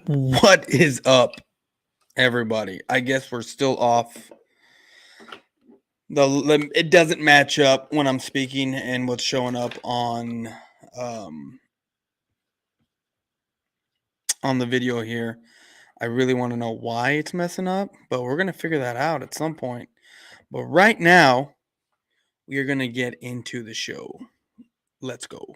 What is up, everybody? I guess we're still off. It doesn't match up when I'm speaking and what's showing up um, on the video here. I really want to know why it's messing up, but we're gonna figure that out at some point. But right now, we are gonna get into the show. Let's go.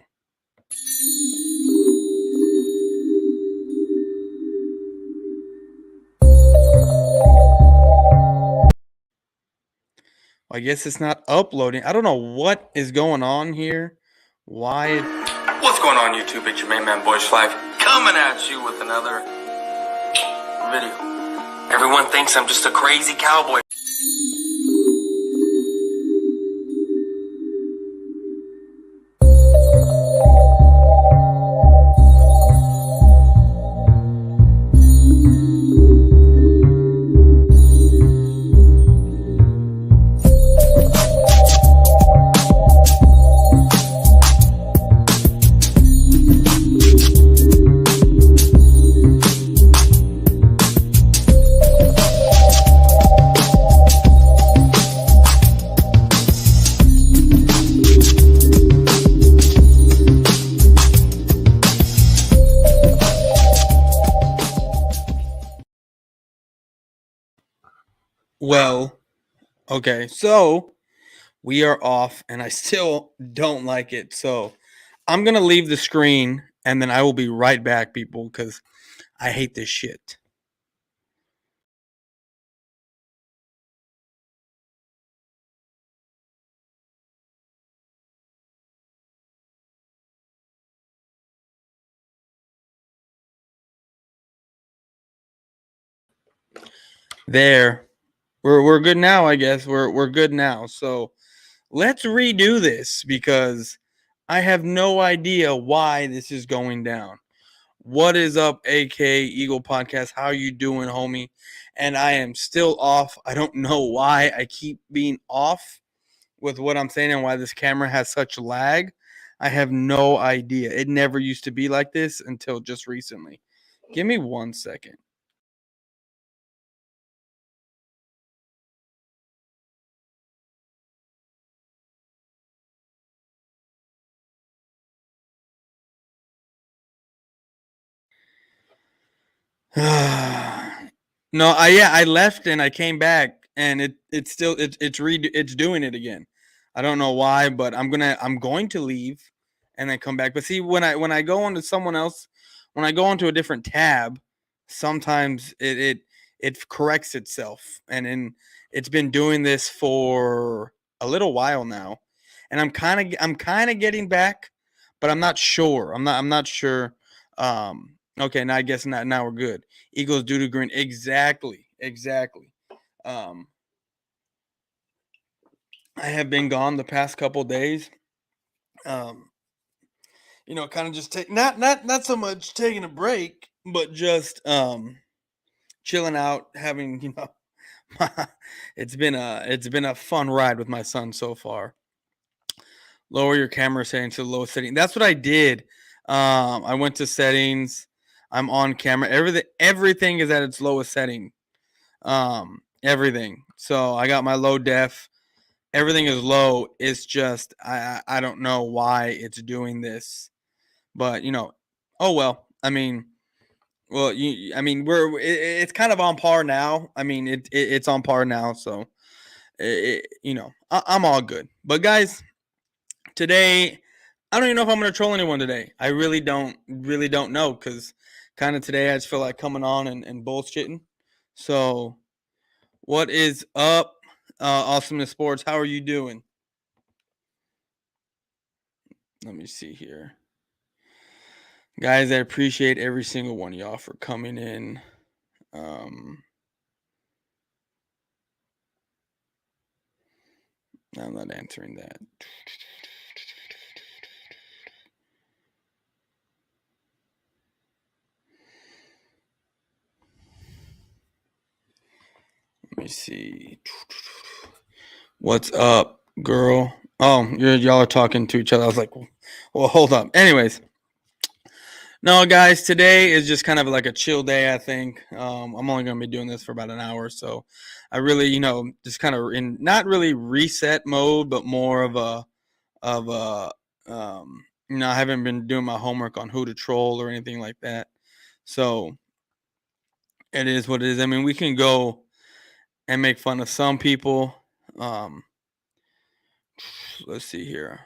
I guess it's not uploading. I don't know what is going on here. Why? What's going on, YouTube? It's your main man, Boyz4Life, coming at you with another video. Everyone thinks I'm just a crazy cowboy. Well, okay, so we are off and I still don't like it. So I'm going to leave the screen and then I will be right back, people, because I hate this shit. There. We're good now, I guess. We're good now. So let's redo this because I have no idea why this is going down. What is up, AK Eagle Podcast? How you doing, homie? And I am still off. I don't know why I keep being off with what I'm saying and why this camera has such lag. I have no idea. It never used to be like this until just recently. Give me 1 second. No, I left and I came back and it's still it's doing it again. I don't know why, but I'm going to leave and then come back. But see, when I go onto someone else, when I go onto a different tab, sometimes it corrects itself, and it's been doing this for a little while now, and I'm kind of getting back, but I'm not sure. I'm not sure. Okay, now I guess now we're good. Eagles due to green. Exactly. Um, I have been gone the past couple days. Um, kind of just take not so much taking a break, but just chilling out, having it's been a fun ride with my son so far. Lower your camera settings to the lowest setting. That's what I did. I went to settings. I'm on camera. Everything is at its lowest setting. Everything. So I got my low def. Everything is low. It's just I don't know why it's doing this, but oh well. It's kind of on par now. It's on par now, so I'm all good. But guys, today I don't even know if I'm gonna troll anyone today. I really don't know because kind of today I just feel like coming on and bullshitting. So what is up, Awesomeness Sports? How are you doing? Let me see here. Guys, I appreciate every single one of y'all for coming in. I'm not answering that. Let me see. What's up, girl? Oh, y'all are talking to each other. I was like, well, hold up. Anyways, No, guys, today is just kind of like a chill day, I think. I'm only going to be doing this for about an hour. So I really, just kind of in not really reset mode, but more of a, I haven't been doing my homework on who to troll or anything like that. So it is what it is. I mean, we can go and make fun of some people. Um, let's see here.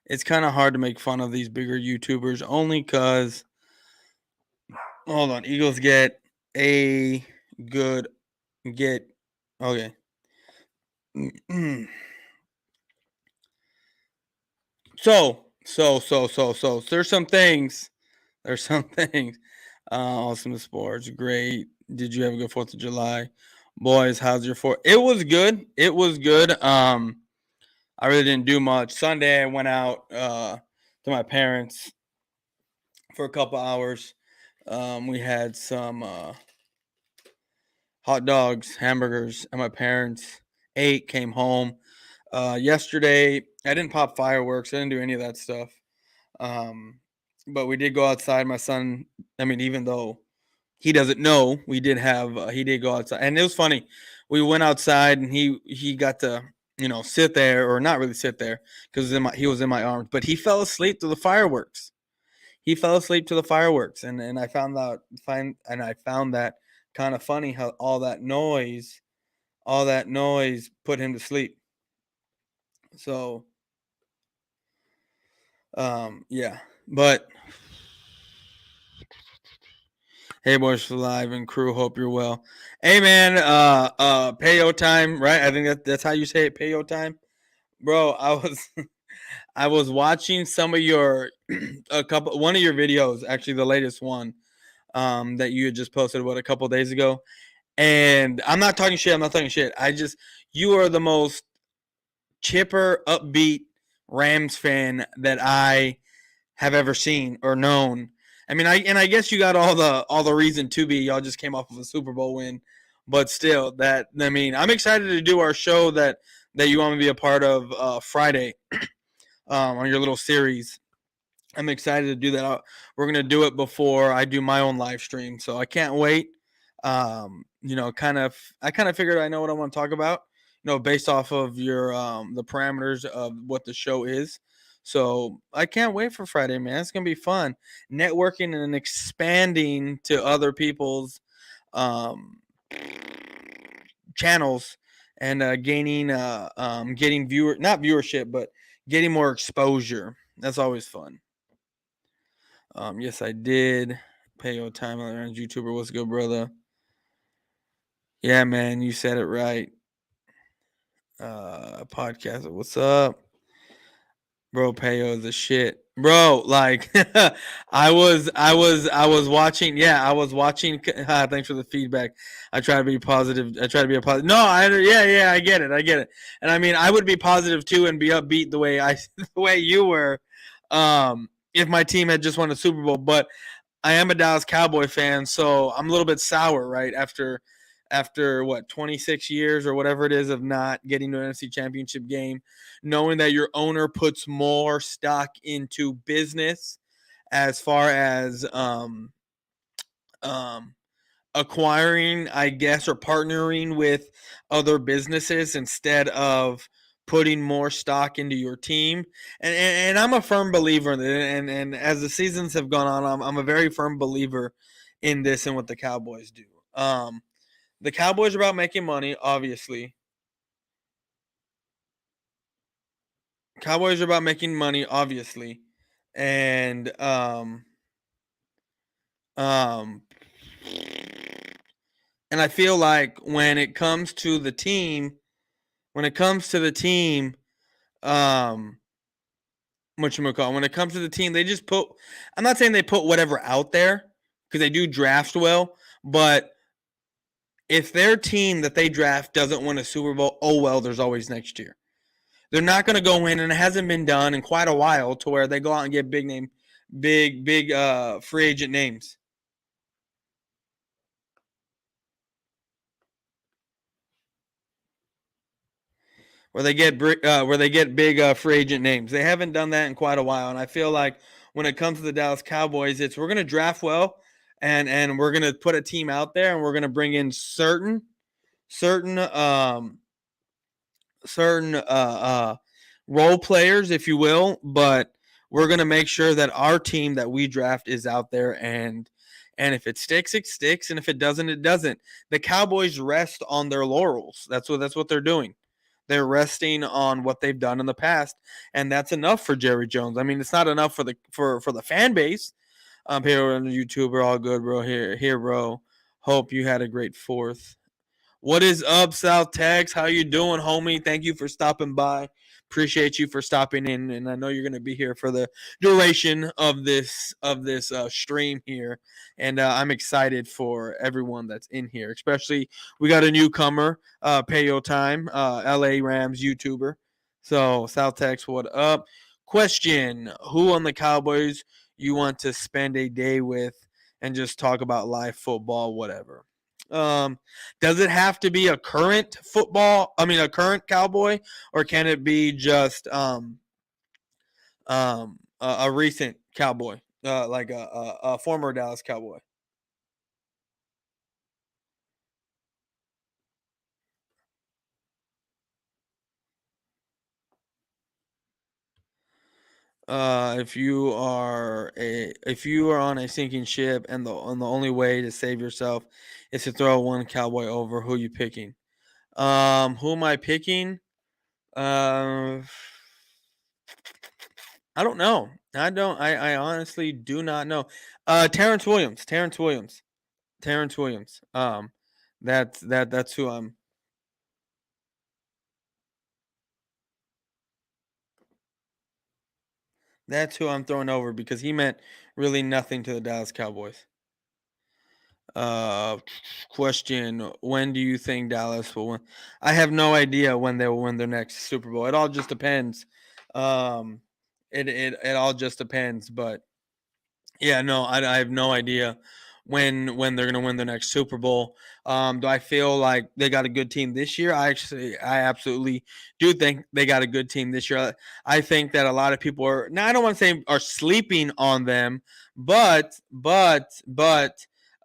It's kind of hard to make fun of these bigger YouTubers only because, hold on, Eagles get a good get. Okay. So. There's some things. There's some things. Awesome sports. Great. Did you have a good 4th of July? Boys, how's your 4th? It was good. It was good. I really didn't do much. Sunday, I went out to my parents for a couple hours. We had some hot dogs, hamburgers, and my parents ate, came home. Yesterday, I didn't pop fireworks. I didn't do any of that stuff. But we did go outside. My son, I mean, even though he doesn't know, we did have, he did go outside. And it was funny. We went outside and he got to, sit there or not really sit there because he was in my arms, but he fell asleep to the fireworks. He fell asleep to the fireworks. And I found that kind of funny how all that noise put him to sleep. So, yeah, but hey, Boyz4Life and crew, hope you're well. Hey, man, payo time, right? I think that's how you say it, payo time, bro. I was watching some of your one of your videos, actually the latest one, that you had just posted a couple days ago, and I'm not talking shit. I'm not talking shit. You are the most chipper, upbeat Rams fan that I have ever seen or known. I mean, I guess you got all the reason to be. Y'all just came off of a Super Bowl win, but still, I'm excited to do our show that you want me to be a part of Friday on your little series. I'm excited to do that. We're gonna do it before I do my own live stream, so I can't wait. I kind of figured I know what I want to talk about. Based off of your the parameters of what the show is. So I can't wait for Friday, man. It's gonna be fun, networking and expanding to other people's um, channels and getting not viewership, but getting more exposure. That's always fun. Yes, I did. Payo time on YouTuber. What's good, brother? Yeah, man, you said it right. Podcast. What's up? Bro, Payo is the shit. Bro, like I was watching, I was watching thanks for the feedback. I try to be positive. I try to be a positive. No, I get it. I get it. And I mean, I would be positive too and be upbeat the way the way you were if my team had just won a Super Bowl, but I am a Dallas Cowboy fan, so I'm a little bit sour, right? After what 26 years or whatever it is of not getting to an NFC Championship game, knowing that your owner puts more stock into business as far as um, acquiring, I guess, or partnering with other businesses instead of putting more stock into your team. And I'm a firm believer in it. And as the seasons have gone on, I'm a very firm believer in this and what the Cowboys do. The Cowboys are about making money, obviously. Cowboys are about making money, obviously. And um and I feel like when it comes to the team, um whatchamacallit, when it comes to the team, they just put, I'm not saying they put whatever out there because they do draft well, but if their team that they draft doesn't win a Super Bowl, oh well, there's always next year. They're not going to go in, and it hasn't been done in quite a while to where they go out and get big free agent names. Where they get big free agent names. They haven't done that in quite a while, and I feel like when it comes to the Dallas Cowboys, it's we're gonna draft well, and we're gonna put a team out there, and we're gonna bring in certain certain role players, if you will, but we're gonna make sure that our team that we draft is out there, and if it sticks, it sticks, and if it doesn't, it doesn't. The Cowboys rest on their laurels. That's what they're doing. They're resting on what they've done in the past, and that's enough for Jerry Jones. I mean, it's not enough for the fan base. Here on YouTube, we're all good, bro. Here, bro. Hope you had a great fourth. What is up, South Tex? How you doing, homie? Thank you for stopping by. Appreciate you for stopping in, and I know you're going to be here for the duration of this stream here, and I'm excited for everyone that's in here. Especially, we got a newcomer, Payo Time, LA Rams YouTuber. So, South Tex, what up? Question: Who on the Cowboys you want to spend a day with and just talk about live football, whatever? Does it have to be a current a current Cowboy, or can it be just a recent Cowboy, like a former Dallas Cowboy? If you are on a sinking ship, and the only way to save yourself is to throw one Cowboy over, who you picking? Who am I picking? Uh, I don't know. I don't. I honestly do not know. Terrence Williams. Terrence Williams. Terrence Williams. That's who I'm. That's who I'm throwing over because he meant really nothing to the Dallas Cowboys. Uh, Question: When do you think Dallas will win? I have no idea when they will win their next Super Bowl. It all just depends. Um, it all just depends. But yeah, no, I have no idea when they're gonna win the next Super Bowl. Do I feel like they got a good team this year? I absolutely do think they got a good team this year. I think that a lot of people are now. I don't want to say are sleeping on them, but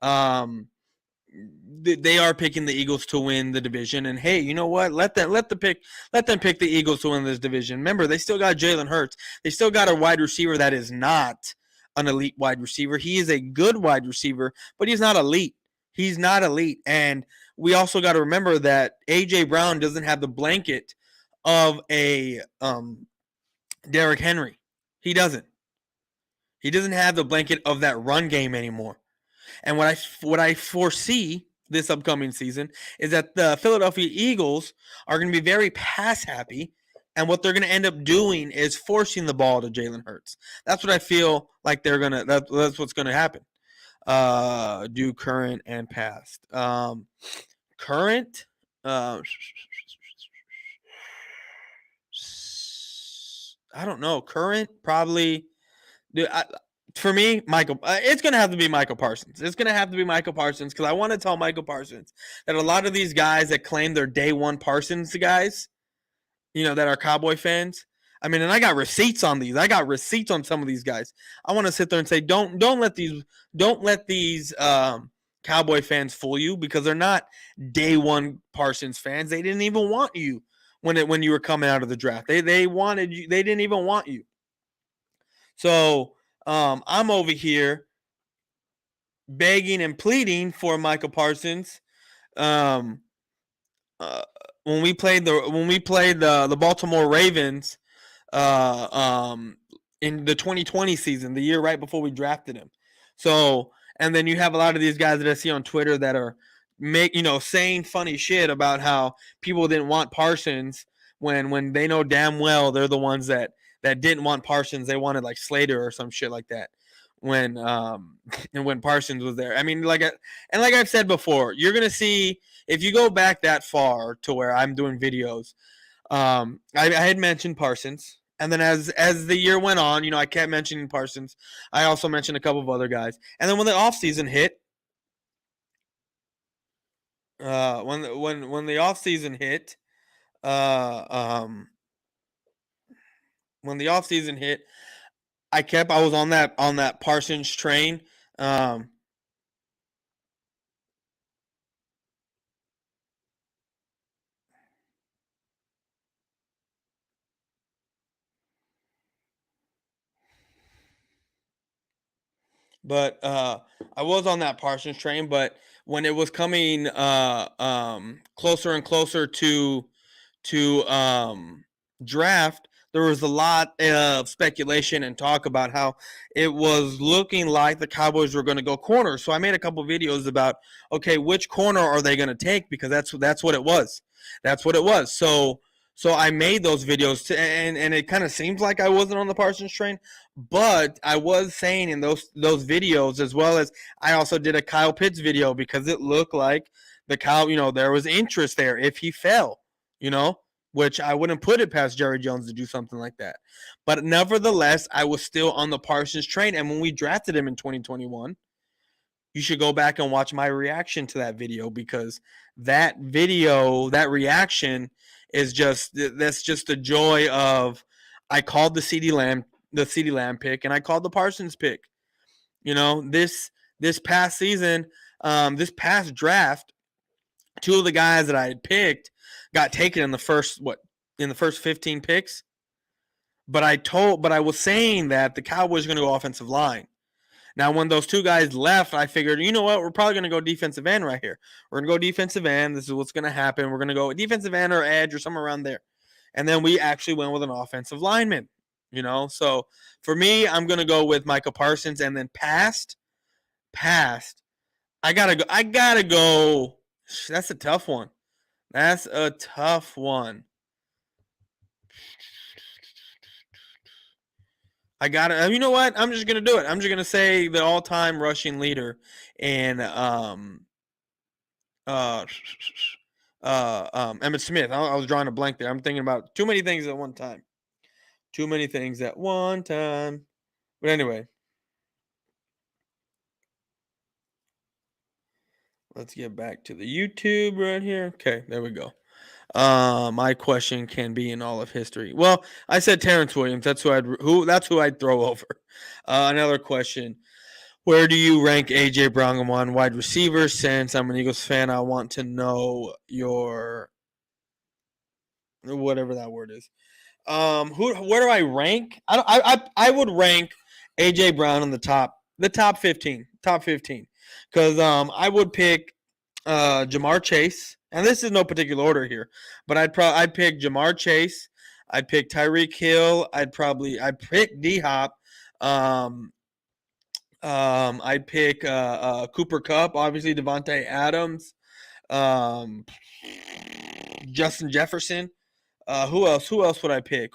um, they are picking the Eagles to win the division. And hey, you know what? Let them pick the Eagles to win this division. Remember, they still got Jalen Hurts. They still got a wide receiver that is not an elite wide receiver. He is a good wide receiver, but he's not elite. He's not elite. And we also got to remember that AJ Brown doesn't have the blanket of a Derrick Henry. He doesn't. He doesn't have the blanket of that run game anymore. And what I foresee this upcoming season is that the Philadelphia Eagles are going to be very pass happy, and what they're going to end up doing is forcing the ball to Jalen Hurts. That's what I feel like they're gonna. That's what's going to happen. Do current and past. Current. I don't know. Current probably. Dude, for me, Michael, it's going to have to be Michael Parsons. It's going to have to be Michael Parsons because I want to tell Michael Parsons that a lot of these guys that claim they're day one Parsons guys, that are Cowboy fans. I mean, and I got receipts on these. I got receipts on some of these guys. I want to sit there and say, don't let these Cowboy fans fool you because they're not day one Parsons fans. They didn't even want you when you were coming out of the draft. They wanted you. They didn't even want you. So I'm over here begging and pleading for Michael Parsons. Um, when we played the Baltimore Ravens in the 2020 season, the year right before we drafted him. So, and then you have a lot of these guys that I see on Twitter that are saying funny shit about how people didn't want Parsons when they know damn well they're the ones that didn't want Parsons. They wanted like Slater or some shit like that when and when Parsons was there. I mean, like I've said before, you're gonna see if you go back that far to where I'm doing videos. I had mentioned Parsons, and then as the year went on, I kept mentioning Parsons. I also mentioned a couple of other guys, and then when the offseason hit, when the offseason hit, uh, um, when the offseason hit, I was on that Parsons train. Um, but I was on that Parsons train. But when it was coming closer and closer to draft, there was a lot of speculation and talk about how it was looking like the Cowboys were going to go corner. So I made a couple videos about, okay, which corner are they going to take, because that's what it was. That's what it was. So I made those videos and it kind of seems like I wasn't on the Parsons train, but I was saying in those videos, as well as I also did a Kyle Pitts video, because it looked like the Kyle, there was interest there if he fell, you know, which I wouldn't put it past Jerry Jones to do something like that. But nevertheless, I was still on the Parsons train. And when we drafted him in 2021, you should go back and watch my reaction to that video, because that video, that reaction that's just the joy of, I called the CeeDee Lamb pick, and I called the Parsons pick. This past season, this past draft, two of the guys that I had picked got taken in the first 15 picks. But I was saying that the Cowboys are going to go offensive line. Now, when those two guys left, I figured, you know what, we're probably going to go defensive end right here. We're going to go defensive end. This is what's going to happen. We're going to go defensive end or edge or somewhere around there. And then we actually went with an offensive lineman, So for me, I'm going to go with Micah Parsons. And then past, I got to go. That's a tough one. You know what? I'm just going to do it. I'm just going to say the all-time rushing leader in Emmitt Smith. I was drawing a blank there. I'm thinking about too many things at one time. But anyway, let's get back to the YouTube right here. Okay, there we go. My question can be in all of history. Well, I said Terrence Williams. That's who I'd throw over. Another question: where do you rank AJ Brown on wide receiver? Since I'm an Eagles fan, I want to know your whatever that word is. Where do I rank? I would rank AJ Brown in the top 15, because I would pick Jamar Chase, and this is no particular order here, but I'd pick Jamar Chase, I'd pick Tyreek Hill, I'd pick D Hop, I'd pick Cooper Kupp, obviously Devontae Adams, Justin Jefferson. Who else would I pick?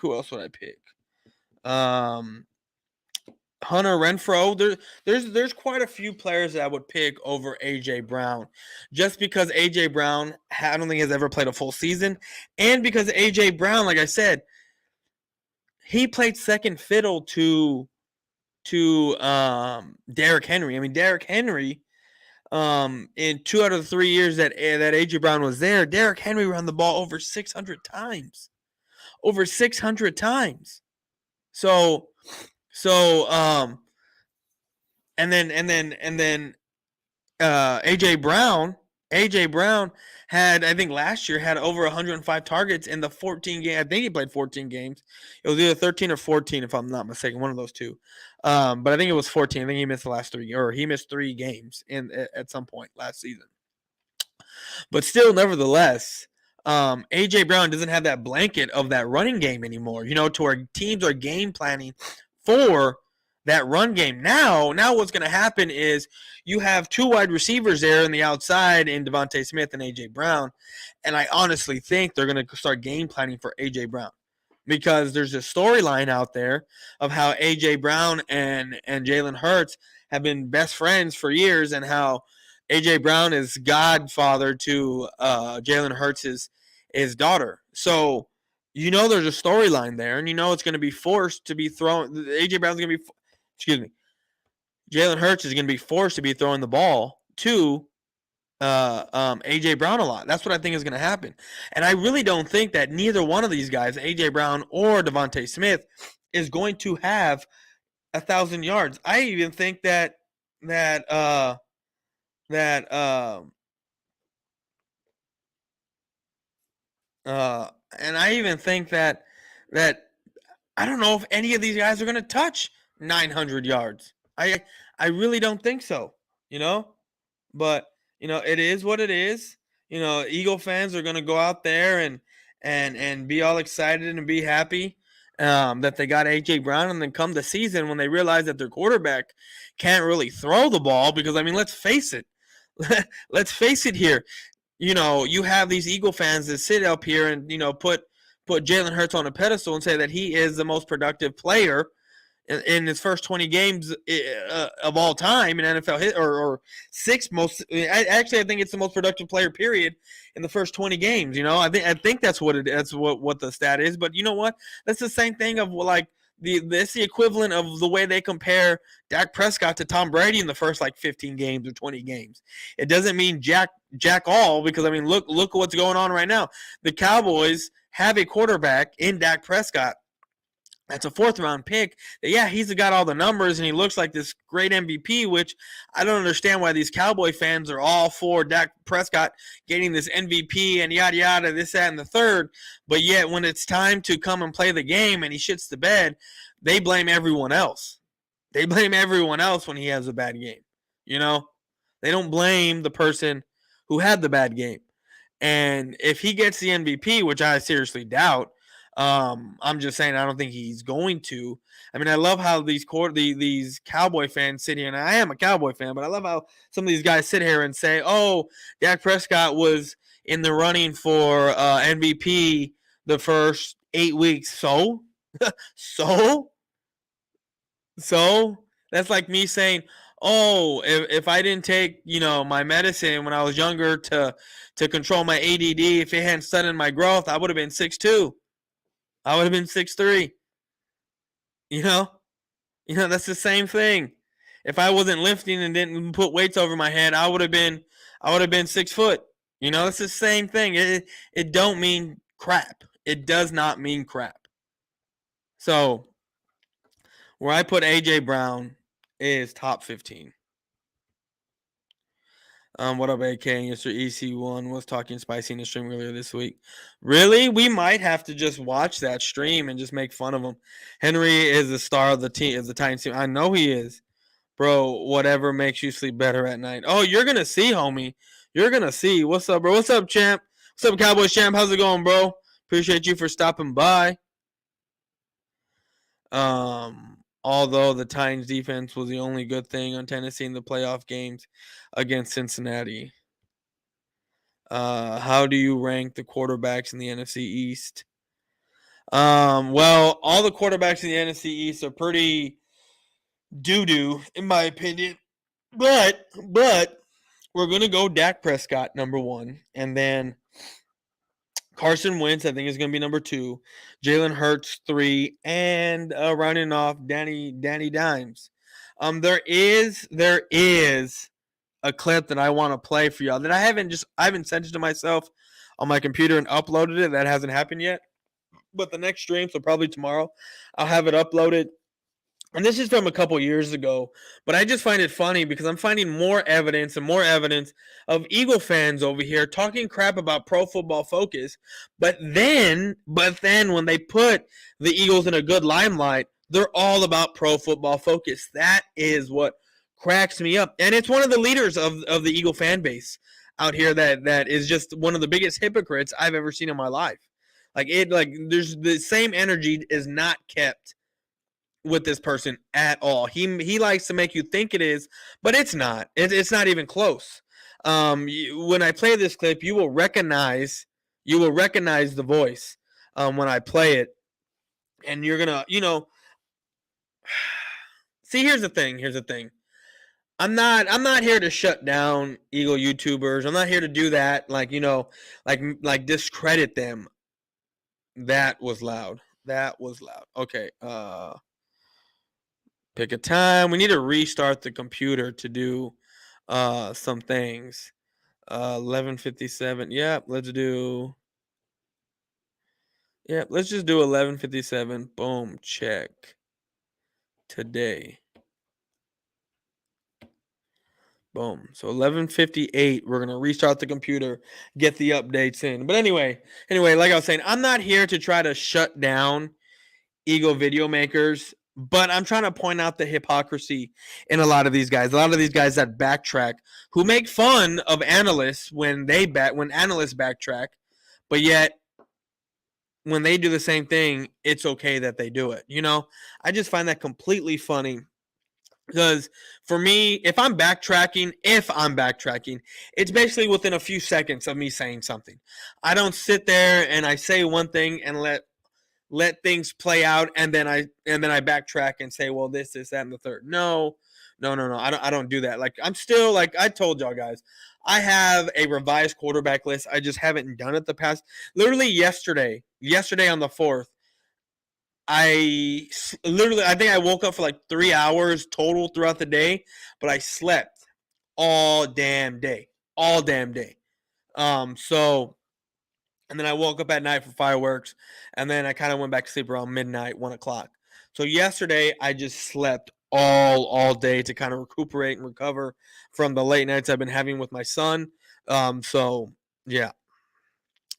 Hunter Renfrow. There's quite a few players that I would pick over AJ Brown, just because AJ Brown, I don't think has ever played a full season, and because AJ Brown, like I said, he played second fiddle to Derrick Henry. I mean, Derrick Henry, in 2 out of the 3 years that AJ Brown was there, Derrick Henry ran the ball over 600 times. And then AJ Brown had, I think last year, had over 105 targets in the 14 games. I think he played 14 games. It was either 13 or 14, if I'm not mistaken, one of those two. But I think it was 14. I think he missed the last 3, or he missed 3 games at some point last season. But still, nevertheless, AJ Brown doesn't have that blanket of that running game anymore, to where teams are game planning for that run game. Now what's going to happen is you have 2 wide receivers there on the outside in Devontae Smith and AJ Brown, and I honestly think they're going to start game planning for AJ Brown, because there's a storyline out there of how AJ Brown and Jalen Hurts have been best friends for years, and how AJ Brown is godfather to Jalen Hurts' his daughter. So there's a storyline there, and it's going to be forced to be thrown. AJ Brown's going to be, Jalen Hurts is going to be forced to be throwing the ball to AJ Brown a lot. That's what I think is going to happen. And I really don't think that neither one of these guys, AJ Brown or Devontae Smith, is going to have 1,000 yards. I even think that uh that uh and I even think that I don't know if any of these guys are going to touch 900 yards. I really don't think so, you know? But, it is what it is. Eagle fans are going to go out there and be all excited and be happy that they got AJ Brown, and then come the season when they realize that their quarterback can't really throw the ball because, I mean, let's face it. Let's face it here. You have these Eagle fans that sit up here and, put Jalen Hurts on a pedestal and say that he is the most productive player in his first 20 games of all time in NFL or six most. I think it's the most productive player period in the first 20 games. I think that's what the stat is. But you know what? That's the same thing of like that's the equivalent of the way they compare Dak Prescott to Tom Brady in the first like 15 games or 20 games. It doesn't mean jack all, because I mean look what's going on right now. The Cowboys have a quarterback in Dak Prescott. That's a fourth-round pick. Yeah, he's got all the numbers, and he looks like this great MVP, which I don't understand why these Cowboy fans are all for Dak Prescott getting this MVP and yada, yada, this, that, and the third. But yet when it's time to come and play the game and he shits the bed, they blame everyone else. They blame everyone else when he has a bad game. They don't blame the person who had the bad game. And if he gets the MVP, which I seriously doubt, I'm just saying I don't think he's going to. I mean, I love how these Cowboy fans sit here, and I am a Cowboy fan, but I love how some of these guys sit here and say, "Oh, Dak Prescott was in the running for MVP the first 8 weeks." So, so, so that's like me saying, "Oh, if I didn't take my medicine when I was younger to control my ADD, if it hadn't stunted my growth, I would have been 6'2". I would have been 6'3". You know? That's the same thing. If I wasn't lifting and didn't put weights over my head, I would have been 6 foot. It's the same thing. It don't mean crap. It does not mean crap. So where I put AJ Brown is top 15. What up, AK? Mr. EC1 was talking spicy in the stream earlier this week. Really? We might have to just watch that stream and just make fun of him. Henry is the star of the team, is the Titans team. I know he is. Bro, whatever makes you sleep better at night. Oh, you're going to see, homie. You're going to see. What's up, bro? What's up, champ? What's up, Cowboys champ? How's it going, bro? Appreciate you for stopping by. Although the Titans defense was the only good thing on Tennessee in the playoff games against Cincinnati. How do you rank the quarterbacks in the NFC East? Well, all the quarterbacks in the NFC East are pretty doo-doo, in my opinion. But we're gonna go Dak Prescott number 1, and then Carson Wentz, I think, is gonna be number 2. Jalen Hurts 3, and rounding off Danny Dimes. There is a clip that I want to play for y'all that I haven't sent it to myself on my computer and uploaded it. That hasn't happened yet. But the next stream, so probably tomorrow, I'll have it uploaded. And this is from a couple years ago, but I just find it funny because I'm finding more evidence of Eagle fans over here talking crap about Pro Football Focus. But then when they put the Eagles in a good limelight, they're all about Pro Football Focus. That is what cracks me up. And it's one of the leaders of the Eagle fan base out here that is just one of the biggest hypocrites I've ever seen in my life. There's the same energy is not kept with this person at all. He likes to make you think it is, but it's not. It's not even close. When I play this clip, you will recognize the voice when I play it, and you're gonna, see. Here's the thing. I'm not here to shut down Eagle YouTubers. I'm not here to do that. Like discredit them. That was loud. Okay. Pick a time. We need to restart the computer to do some things. 11:57. Let's just do 11:57. Boom, check. today. Boom. So 11:58, we're gonna restart the computer, get the updates in. But anyway, like I was saying, I'm not here to try to shut down ego video makers, but I'm trying to point out the hypocrisy in a lot of these guys. A lot of these guys that backtrack, who make fun of analysts when analysts backtrack, but yet when they do the same thing, it's okay that they do it. I just find that completely funny. Because for me, if I'm backtracking, it's basically within a few seconds of me saying something. I don't sit there and I say one thing and let things play out, and then I backtrack and say, well, this, that, and the third. No. I don't do that. Like, I'm still, like I told y'all guys, I have a revised quarterback list. I just haven't done it the past. Literally yesterday on the 4th, I think I woke up for like 3 hours total throughout the day, but I slept all damn day. So, and then I woke up at night for fireworks, and then I kind of went back to sleep around midnight, 1 o'clock. So yesterday I just slept all day to kind of recuperate and recover from the late nights I've been having with my son. So yeah,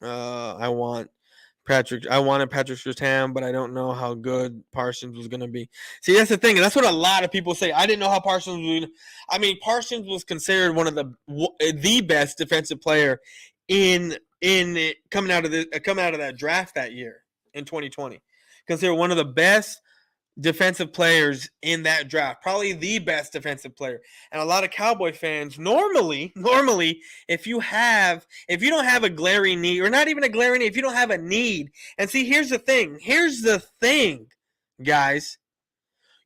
I wanted Patrick Surtain, but I don't know how good Parsons was going to be. See, that's the thing. And that's what a lot of people say. I didn't know how Parsons would. I mean, Parsons was considered one of the best defensive player in coming out of that draft that year in 2020. Considered one of the best defensive players in that draft, probably the best defensive player. And a lot of Cowboy fans normally, if you don't have a glaring need, or not even a glaring need, if you don't have a need. And see, here's the thing, guys.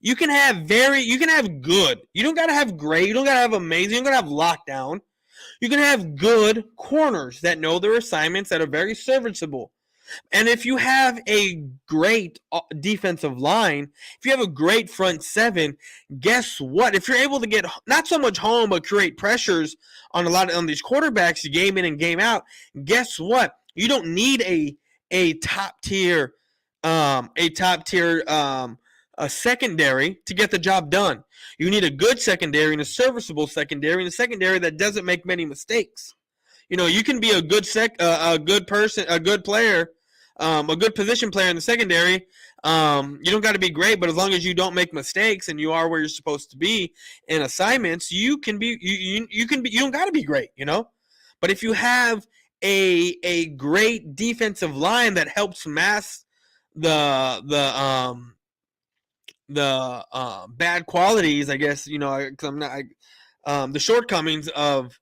You can have good. You don't got to have great. You don't got to have amazing. You don't got to have lockdown. You can have good corners that know their assignments, that are very serviceable. And if you have a great defensive line, if you have a great front seven, guess what? If you're able to get not so much home, but create pressures on these quarterbacks game in and game out, guess what? You don't need a top tier a secondary to get the job done. You need a good secondary and a serviceable secondary, and a secondary that doesn't make many mistakes. You can be a good player, a good position player in the secondary. You don't got to be great, but as long as you don't make mistakes and you are where you're supposed to be in assignments, you can be. You don't got to be great, But if you have a great defensive line that helps mask the bad qualities, I guess, because I'm not the shortcomings of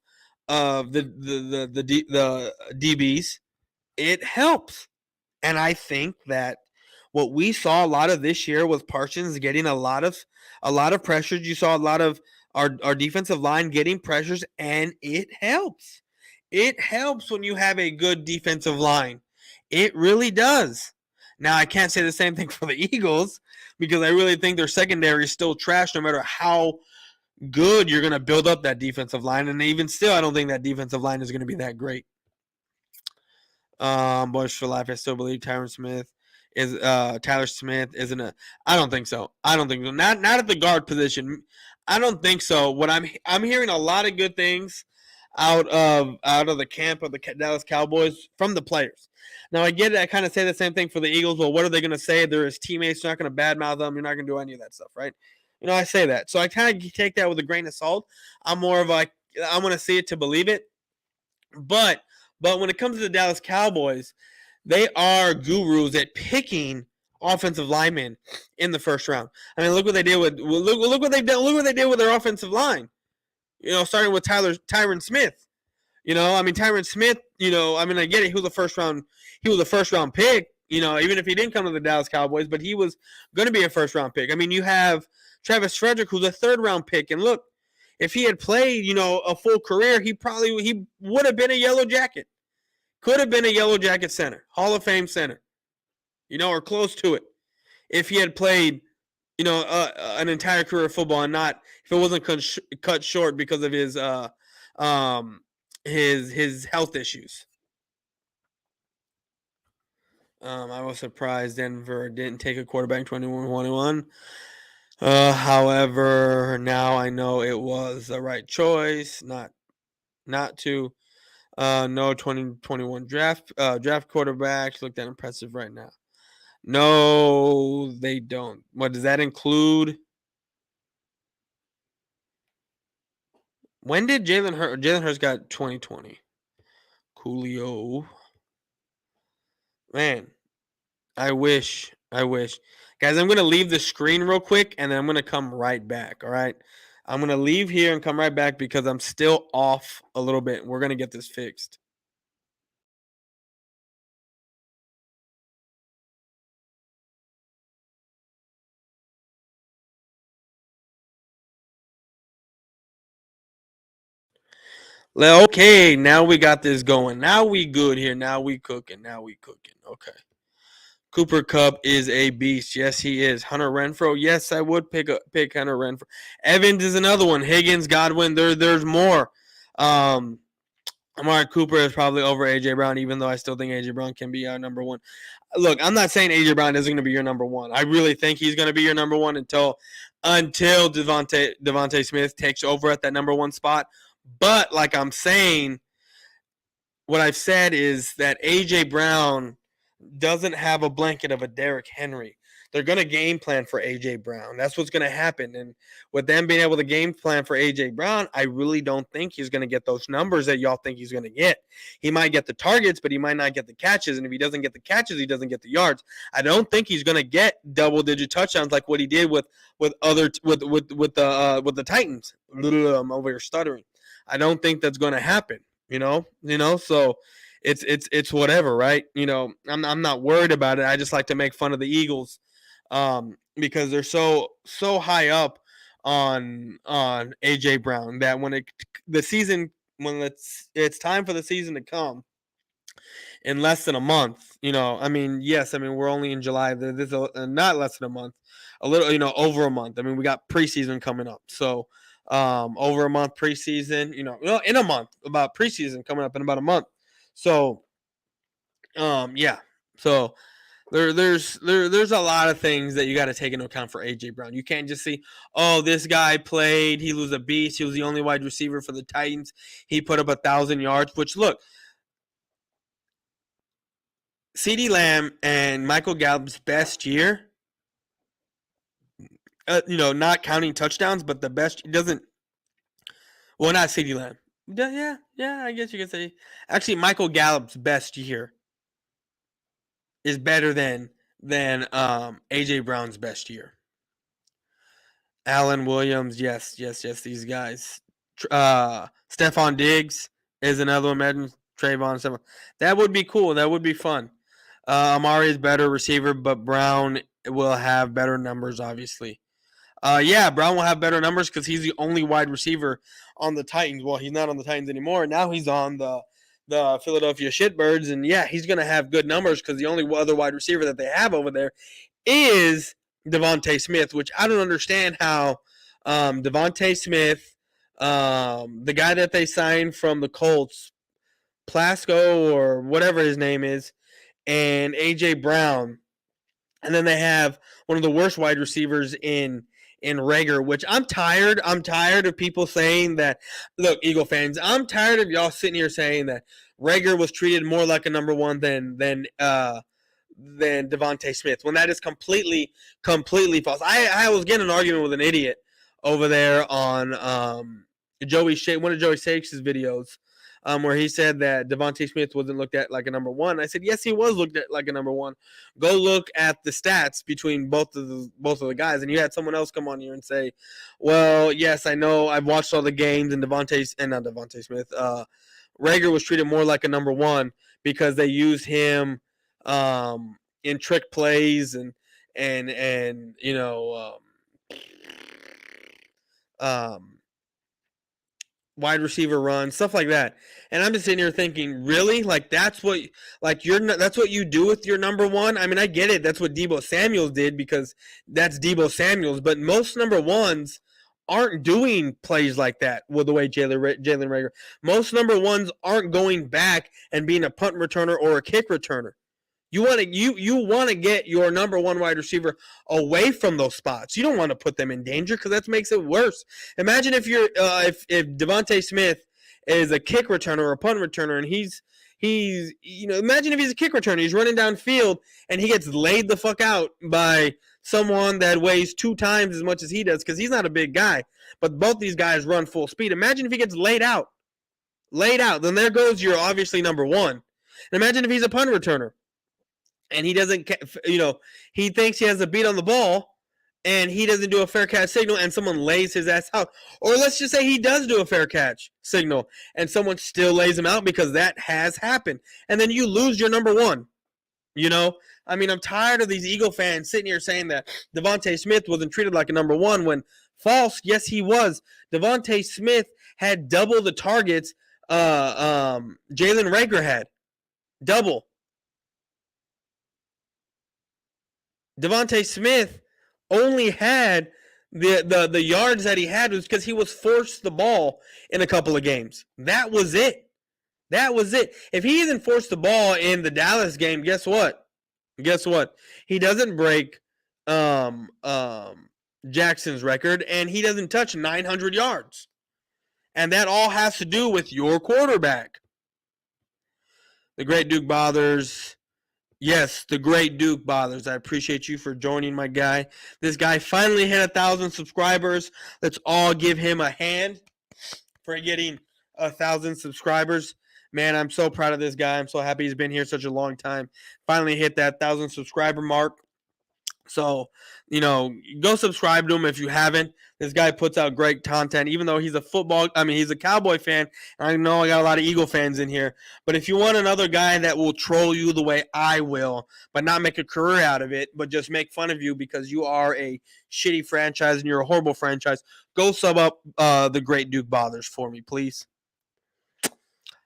the DBs, it helps. And I think that what we saw a lot of this year was Parsons getting a lot of pressures. You saw a lot of our defensive line getting pressures, and it helps. It helps when you have a good defensive line. It really does. Now, I can't say the same thing for the Eagles, because I really think their secondary is still trash no matter how good you're going to build up that defensive line. And even still, I don't think that defensive line is going to be that great. Boyz4Life, I still believe Tyler Smith isn't a. I don't think so. Not at the guard position. I don't think so. What I'm hearing a lot of good things out of the camp of the Dallas Cowboys from the players. Now, I get it. I kind of say the same thing for the Eagles. Well, what are they going to say? They're his teammates. You're not going to badmouth them. You're not going to do any of that stuff, right? I say that. So I kind of take that with a grain of salt. I'm more of I want to see it to believe it. But when it comes to the Dallas Cowboys, they are gurus at picking offensive linemen in the first round. I mean, look what they did with their offensive line. Starting with Tyron Smith. Tyron Smith, I get it. He was a first round pick, even if he didn't come to the Dallas Cowboys, but he was going to be a first round pick. I mean, you have Travis Frederick, who's a third round pick. And look, if he had played, a full career, he would have been a Yellow Jacket. Could have been a Yellow Jacket center, Hall of Fame center, or close to it. If he had played, an entire career of football, and not if it wasn't cut short because of his health issues. I was surprised Denver didn't take a quarterback in 2021. However, now I know it was the right choice not to. No 2021 draft quarterbacks look that impressive right now. No, they don't. What does that include? When did Jalen Hurts got 2020? Coolio. Man, I wish. Guys, I'm going to leave the screen real quick and then I'm going to come right back, all right? I'm going to leave here and come right back because I'm still off a little bit. We're going to get this fixed. Okay, now we got this going. Now we good here. Now we cooking. Okay. Cooper Kupp is a beast. Yes, he is. Hunter Renfrow. Yes, I would pick Hunter Renfrow. Evans is another one. Higgins, Godwin. There's more. Amari Cooper is probably over AJ Brown, even though I still think AJ Brown can be our number one. Look, I'm not saying AJ Brown isn't going to be your number one. I really think he's going to be your number one until Devontae Smith takes over at that number one spot. But like I'm saying, what I've said is that AJ Brown doesn't have a blanket of a Derrick Henry. They're going to game plan for AJ Brown. That's what's going to happen. And with them being able to game plan for AJ Brown, I really don't think he's going to get those numbers that y'all think he's going to get. He might get the targets, but he might not get the catches. And if he doesn't get the catches, he doesn't get the yards. I don't think he's going to get double-digit touchdowns like what he did with the Titans. I'm over here stuttering. I don't think that's going to happen. So it's whatever, right? I'm not worried about it. I just like to make fun of the Eagles because they're so high up on AJ Brown that when it's time for the season to come in less than a month, we're only in July. This is not less than a month, a little, over a month. I mean, we got preseason coming up, so over a month preseason, in a month, about preseason coming up in about a month. So, yeah. So there's a lot of things that you got to take into account for AJ Brown. You can't just see, oh, this guy played, he was a beast, he was the only wide receiver for the Titans, he put up 1,000 yards. Which, look, CeeDee Lamb and Michael Gallup's best year, not counting touchdowns, but the best doesn't. Well, not CeeDee Lamb. Yeah. I guess you could say. Actually, Michael Gallup's best year is better than AJ Brown's best year. Allen Williams, yes. These guys. Stephon Diggs is another one. Imagine Trayvon. Stephon. That would be cool. That would be fun. Amari is better receiver, but Brown will have better numbers, obviously. Brown will have better numbers because he's the only wide receiver on the Titans. Well, he's not on the Titans anymore. Now he's on the Philadelphia Shitbirds, and he's going to have good numbers because the only other wide receiver that they have over there is Devontae Smith, which I don't understand how Devontae Smith, the guy that they signed from the Colts, Plasko or whatever his name is, and AJ Brown, and then they have one of the worst wide receivers in Rager, which I'm tired. I'm tired of people saying that. Look, Eagle fans, I'm tired of y'all sitting here saying that Rager was treated more like a number one than Devontae Smith, when that is completely false. I was getting an argument with an idiot over there on one of Joey Shakes' videos, where he said that Devontae Smith wasn't looked at like a number one. I said, yes, he was looked at like a number one. Go look at the stats between both of the guys. And you had someone else come on here and say, well, yes, I know, I've watched all the games, and not Devontae Smith, Rager was treated more like a number one because they used him in trick plays and wide receiver runs, stuff like that. And I'm just sitting here thinking, really? Like, that's what you do with your number one? I mean, I get it. That's what Deebo Samuels did because that's Deebo Samuels. But most number ones aren't doing plays like that with the way Jalen Rager. Most number ones aren't going back and being a punt returner or a kick returner. You want to get your number one wide receiver away from those spots. You don't want to put them in danger because that makes it worse. Imagine if if Devontae Smith is a kick returner or a punt returner, and he's imagine if he's a kick returner, he's running downfield and he gets laid the fuck out by someone that weighs 2 times as much as he does because he's not a big guy, but both these guys run full speed. Imagine if he gets laid out, then there goes your obviously number one. And imagine if he's a punt returner. And he doesn't, he thinks he has a beat on the ball and he doesn't do a fair catch signal and someone lays his ass out. Or let's just say he does do a fair catch signal and someone still lays him out because that has happened. And then you lose your number one. I'm tired of these Eagle fans sitting here saying that Devontae Smith wasn't treated like a number one when false. Yes, he was. Devontae Smith had double the targets Jalen Reagor had. Double. Devontae Smith only had the yards that he had was because he was forced the ball in a couple of games. That was it. If he isn't forced the ball in the Dallas game, guess what? He doesn't break Jackson's record, and he doesn't touch 900 yards. And that all has to do with your quarterback. The Great Duke Bothers. Yes, the Great Duke Bothers. I appreciate you for joining, my guy. This guy finally hit 1,000 subscribers. Let's all give him a hand for getting 1,000 subscribers. Man, I'm so proud of this guy. I'm so happy he's been here such a long time. Finally hit that 1,000 subscriber mark. So, go subscribe to him if you haven't. This guy puts out great content, even though he's a Cowboy fan. I know I got a lot of Eagle fans in here. But if you want another guy that will troll you the way I will, but not make a career out of it, but just make fun of you because you are a shitty franchise and you're a horrible franchise, go sub up the Great Duke Bothers for me, please.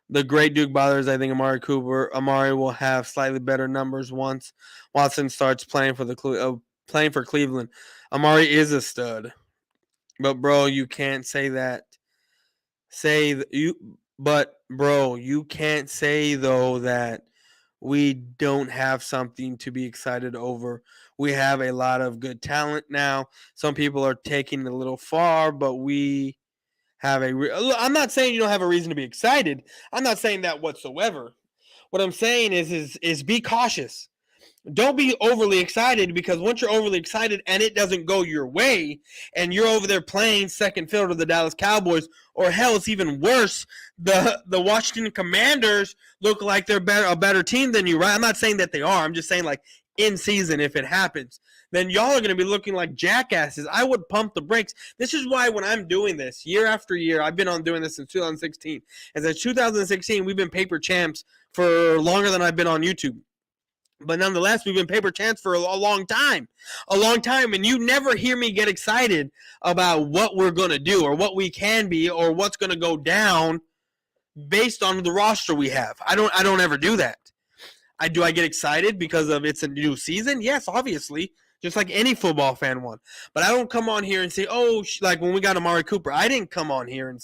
The Great Duke Bothers, I think Amari will have slightly better numbers once Watson starts playing for Cleveland. Amari is a stud. But bro, you can't say that. You can't say though that we don't have something to be excited over. We have a lot of good talent now. Some people are taking it a little far, but we have I'm not saying you don't have a reason to be excited. I'm not saying that whatsoever. What I'm saying is be cautious. Don't be overly excited, because once you're overly excited and it doesn't go your way and you're over there playing second fiddle to the Dallas Cowboys, or hell, it's even worse, the Washington Commanders look like they're a better team than you, right? I'm not saying that they are. I'm just saying, like, in season, if it happens, then y'all are going to be looking like jackasses. I would pump the brakes. This is why when I'm doing this year after year, I've been on doing this since 2016. And since 2016, we've been paper champs for longer than I've been on YouTube. But nonetheless, we've been paper champs for a long time. And you never hear me get excited about what we're going to do or what we can be or what's going to go down based on the roster we have. I don't ever do that. I get excited because of it's a new season? Yes, obviously. Just like any football fan would. But I don't come on here and say, like when we got Amari Cooper, I didn't come on here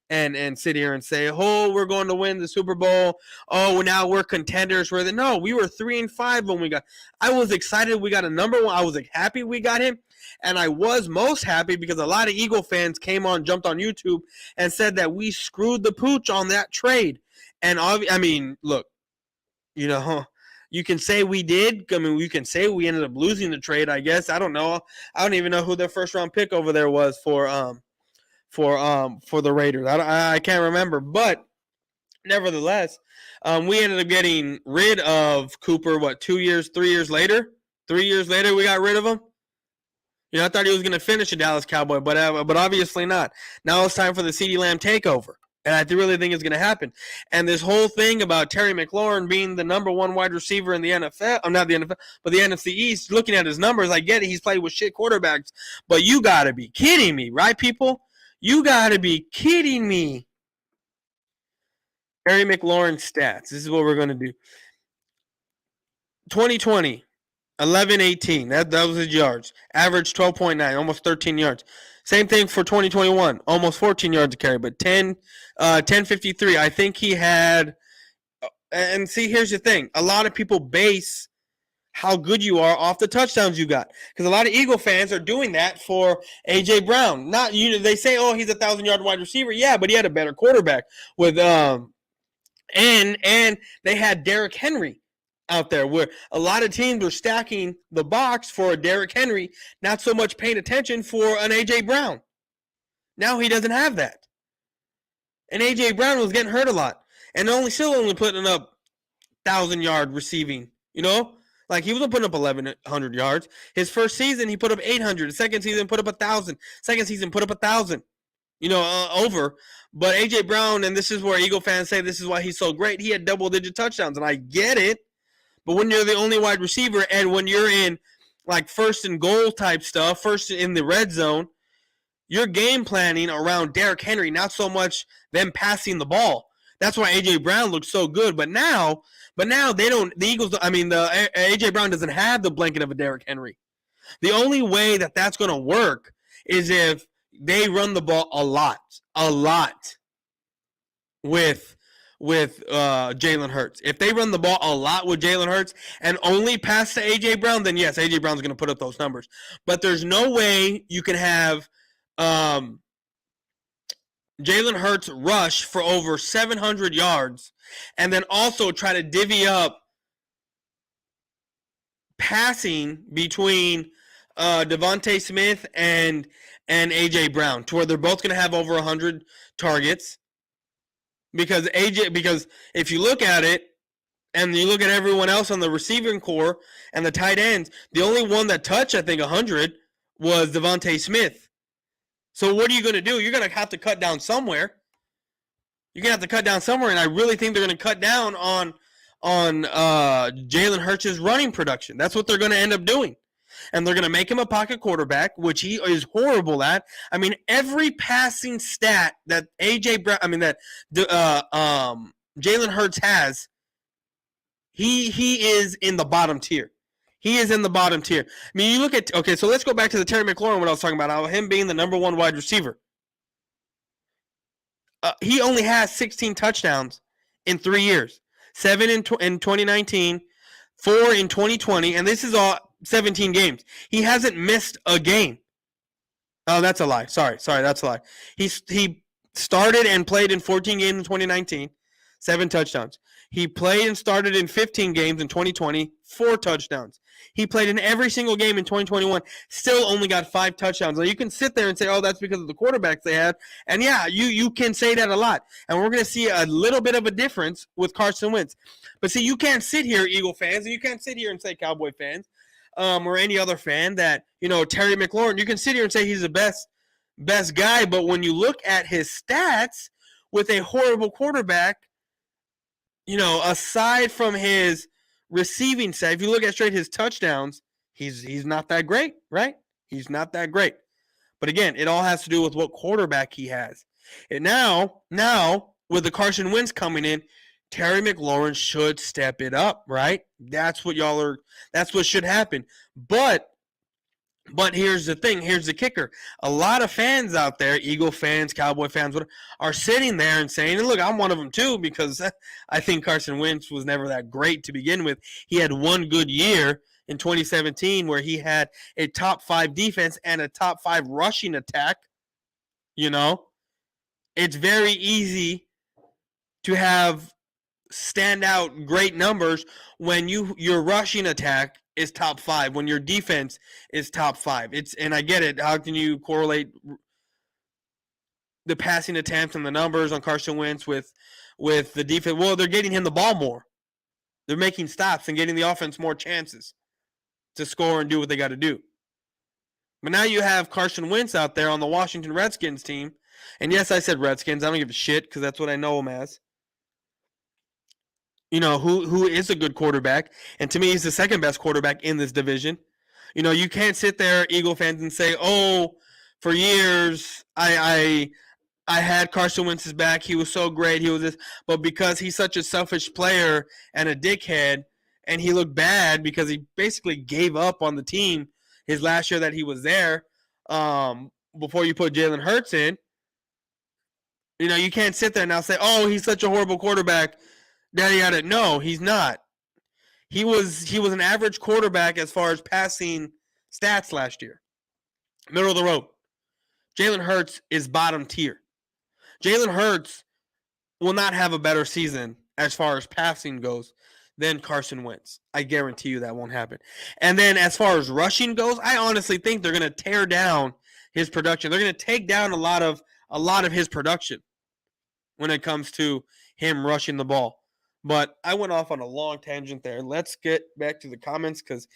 and sit here and say, we're going to win the Super Bowl. Now we're contenders. No, we were 3-5 when we got. I was excited we got a number one. I was happy we got him, and I was most happy because a lot of Eagle fans jumped on YouTube and said that we screwed the pooch on that trade. And look, you can say we did. You can say we ended up losing the trade. I guess I don't know. I don't even know who their first round pick over there was for the Raiders. I can't remember, but nevertheless, we ended up getting rid of Cooper. 3 years later? 3 years later, we got rid of him. I thought he was going to finish a Dallas Cowboy, but obviously not. Now it's time for the CeeDee Lamb takeover, and I really think it's going to happen. And this whole thing about Terry McLaurin being the number one wide receiver in the NFL, not the NFL, but the NFC East, looking at his numbers, I get it. He's played with shit quarterbacks, but you got to be kidding me, right, people? You got to be kidding me. Terry McLaurin stats. This is what we're going to do. 2020, 11-18. That was his yards. Average 12.9, almost 13 yards. Same thing for 2021, almost 14 yards to carry, but 10.53. I think he had And see, here's the thing. A lot of people base how good you are off the touchdowns you got. Because a lot of Eagle fans are doing that for A.J. Brown. Not they say, oh, he's a 1,000-yard wide receiver. Yeah, but he had a better quarterback with and they had Derrick Henry out there, where a lot of teams were stacking the box for a Derrick Henry, not so much paying attention for an A.J. Brown. Now he doesn't have that. And A.J. Brown was getting hurt a lot. And still only putting up 1,000-yard receiving, Like, he wasn't putting up 1,100 yards. His first season, he put up 800. The second season, put up 1,000. Second season, put up 1,000, over. But A.J. Brown, and this is where Eagle fans say this is why he's so great, he had double-digit touchdowns. And I get it. But when you're the only wide receiver and when you're in, like, first and goal type stuff, first in the red zone, you're game planning around Derrick Henry, not so much them passing the ball. That's why A.J. Brown looks so good. But now they don't. The Eagles. The A.J. Brown doesn't have the blanket of a Derrick Henry. The only way that that's going to work is if they run the ball a lot with Jalen Hurts. If they run the ball a lot with Jalen Hurts and only pass to A.J. Brown, then yes, A.J. Brown's going to put up those numbers. But there's no way you can have Jalen Hurts rush for over 700 yards and then also try to divvy up passing between Devontae Smith and A.J. Brown to where they're both going to have over 100 targets. Because if you look at it and you look at everyone else on the receiving core and the tight ends, the only one that touched, I think, 100 was Devontae Smith. So what are you going to do? You're going to have to cut down somewhere. You're going to have to cut down somewhere, and I really think they're going to cut down on Jalen Hurts' running production. That's what they're going to end up doing. And they're going to make him a pocket quarterback, which he is horrible at. I mean, every passing stat that Jalen Hurts has, he is in the bottom tier. He is in the bottom tier. I mean, you look at – okay, so let's go back to the Terry McLaurin, what I was talking about, him being the number one wide receiver. He only has 16 touchdowns in 3 years. 7 in 2019, 4 in 2020, and this is all 17 games. He hasn't missed a game. Oh, that's a lie. Sorry, that's a lie. He started and played in 14 games in 2019, 7 touchdowns. He played and started in 15 games in 2020, 4 touchdowns. He played in every single game in 2021, still only got 5 touchdowns. Now, you can sit there and say, oh, that's because of the quarterbacks they had. And, yeah, you can say that a lot. And we're going to see a little bit of a difference with Carson Wentz. But, see, you can't sit here, Eagle fans, and you can't sit here and say Cowboy fans or any other fan that, Terry McLaurin, you can sit here and say he's the best guy. But when you look at his stats with a horrible quarterback, aside from his receiving stat, if you look at straight his touchdowns, he's not that great, right? He's not that great. But again, it all has to do with what quarterback he has. And now with the Carson Wentz coming in, Terry McLaurin should step it up, right? That's what should happen. But here's the thing. Here's the kicker. A lot of fans out there, Eagle fans, Cowboy fans, are sitting there and saying, and look, I'm one of them too, because I think Carson Wentz was never that great to begin with. He had one good year in 2017 where he had a top 5 defense and a top 5 rushing attack. It's very easy to have standout great numbers when your rushing attack is top 5, when your defense is top 5. And I get it. How can you correlate the passing attempts and the numbers on Carson Wentz with the defense? Well, they're getting him the ball more. They're making stops and getting the offense more chances to score and do what they got to do. But now you have Carson Wentz out there on the Washington Redskins team. And yes, I said Redskins. I don't give a shit because that's what I know him as. Who is a good quarterback. And to me, he's the second best quarterback in this division. You can't sit there, Eagle fans, and say, oh, for years, I had Carson Wentz's back. He was so great. He was this. But because he's such a selfish player and a dickhead, and he looked bad because he basically gave up on the team his last year that he was there before you put Jalen Hurts in, you can't sit there now and say, oh, he's such a horrible quarterback. Yada yada. No, he's not. He was an average quarterback as far as passing stats last year. Middle of the road. Jalen Hurts is bottom tier. Jalen Hurts will not have a better season as far as passing goes than Carson Wentz. I guarantee you that won't happen. And then as far as rushing goes, I honestly think they're going to tear down his production. They're going to take down a lot of his production when it comes to him rushing the ball. But I went off on a long tangent there. Let's get back to the comments because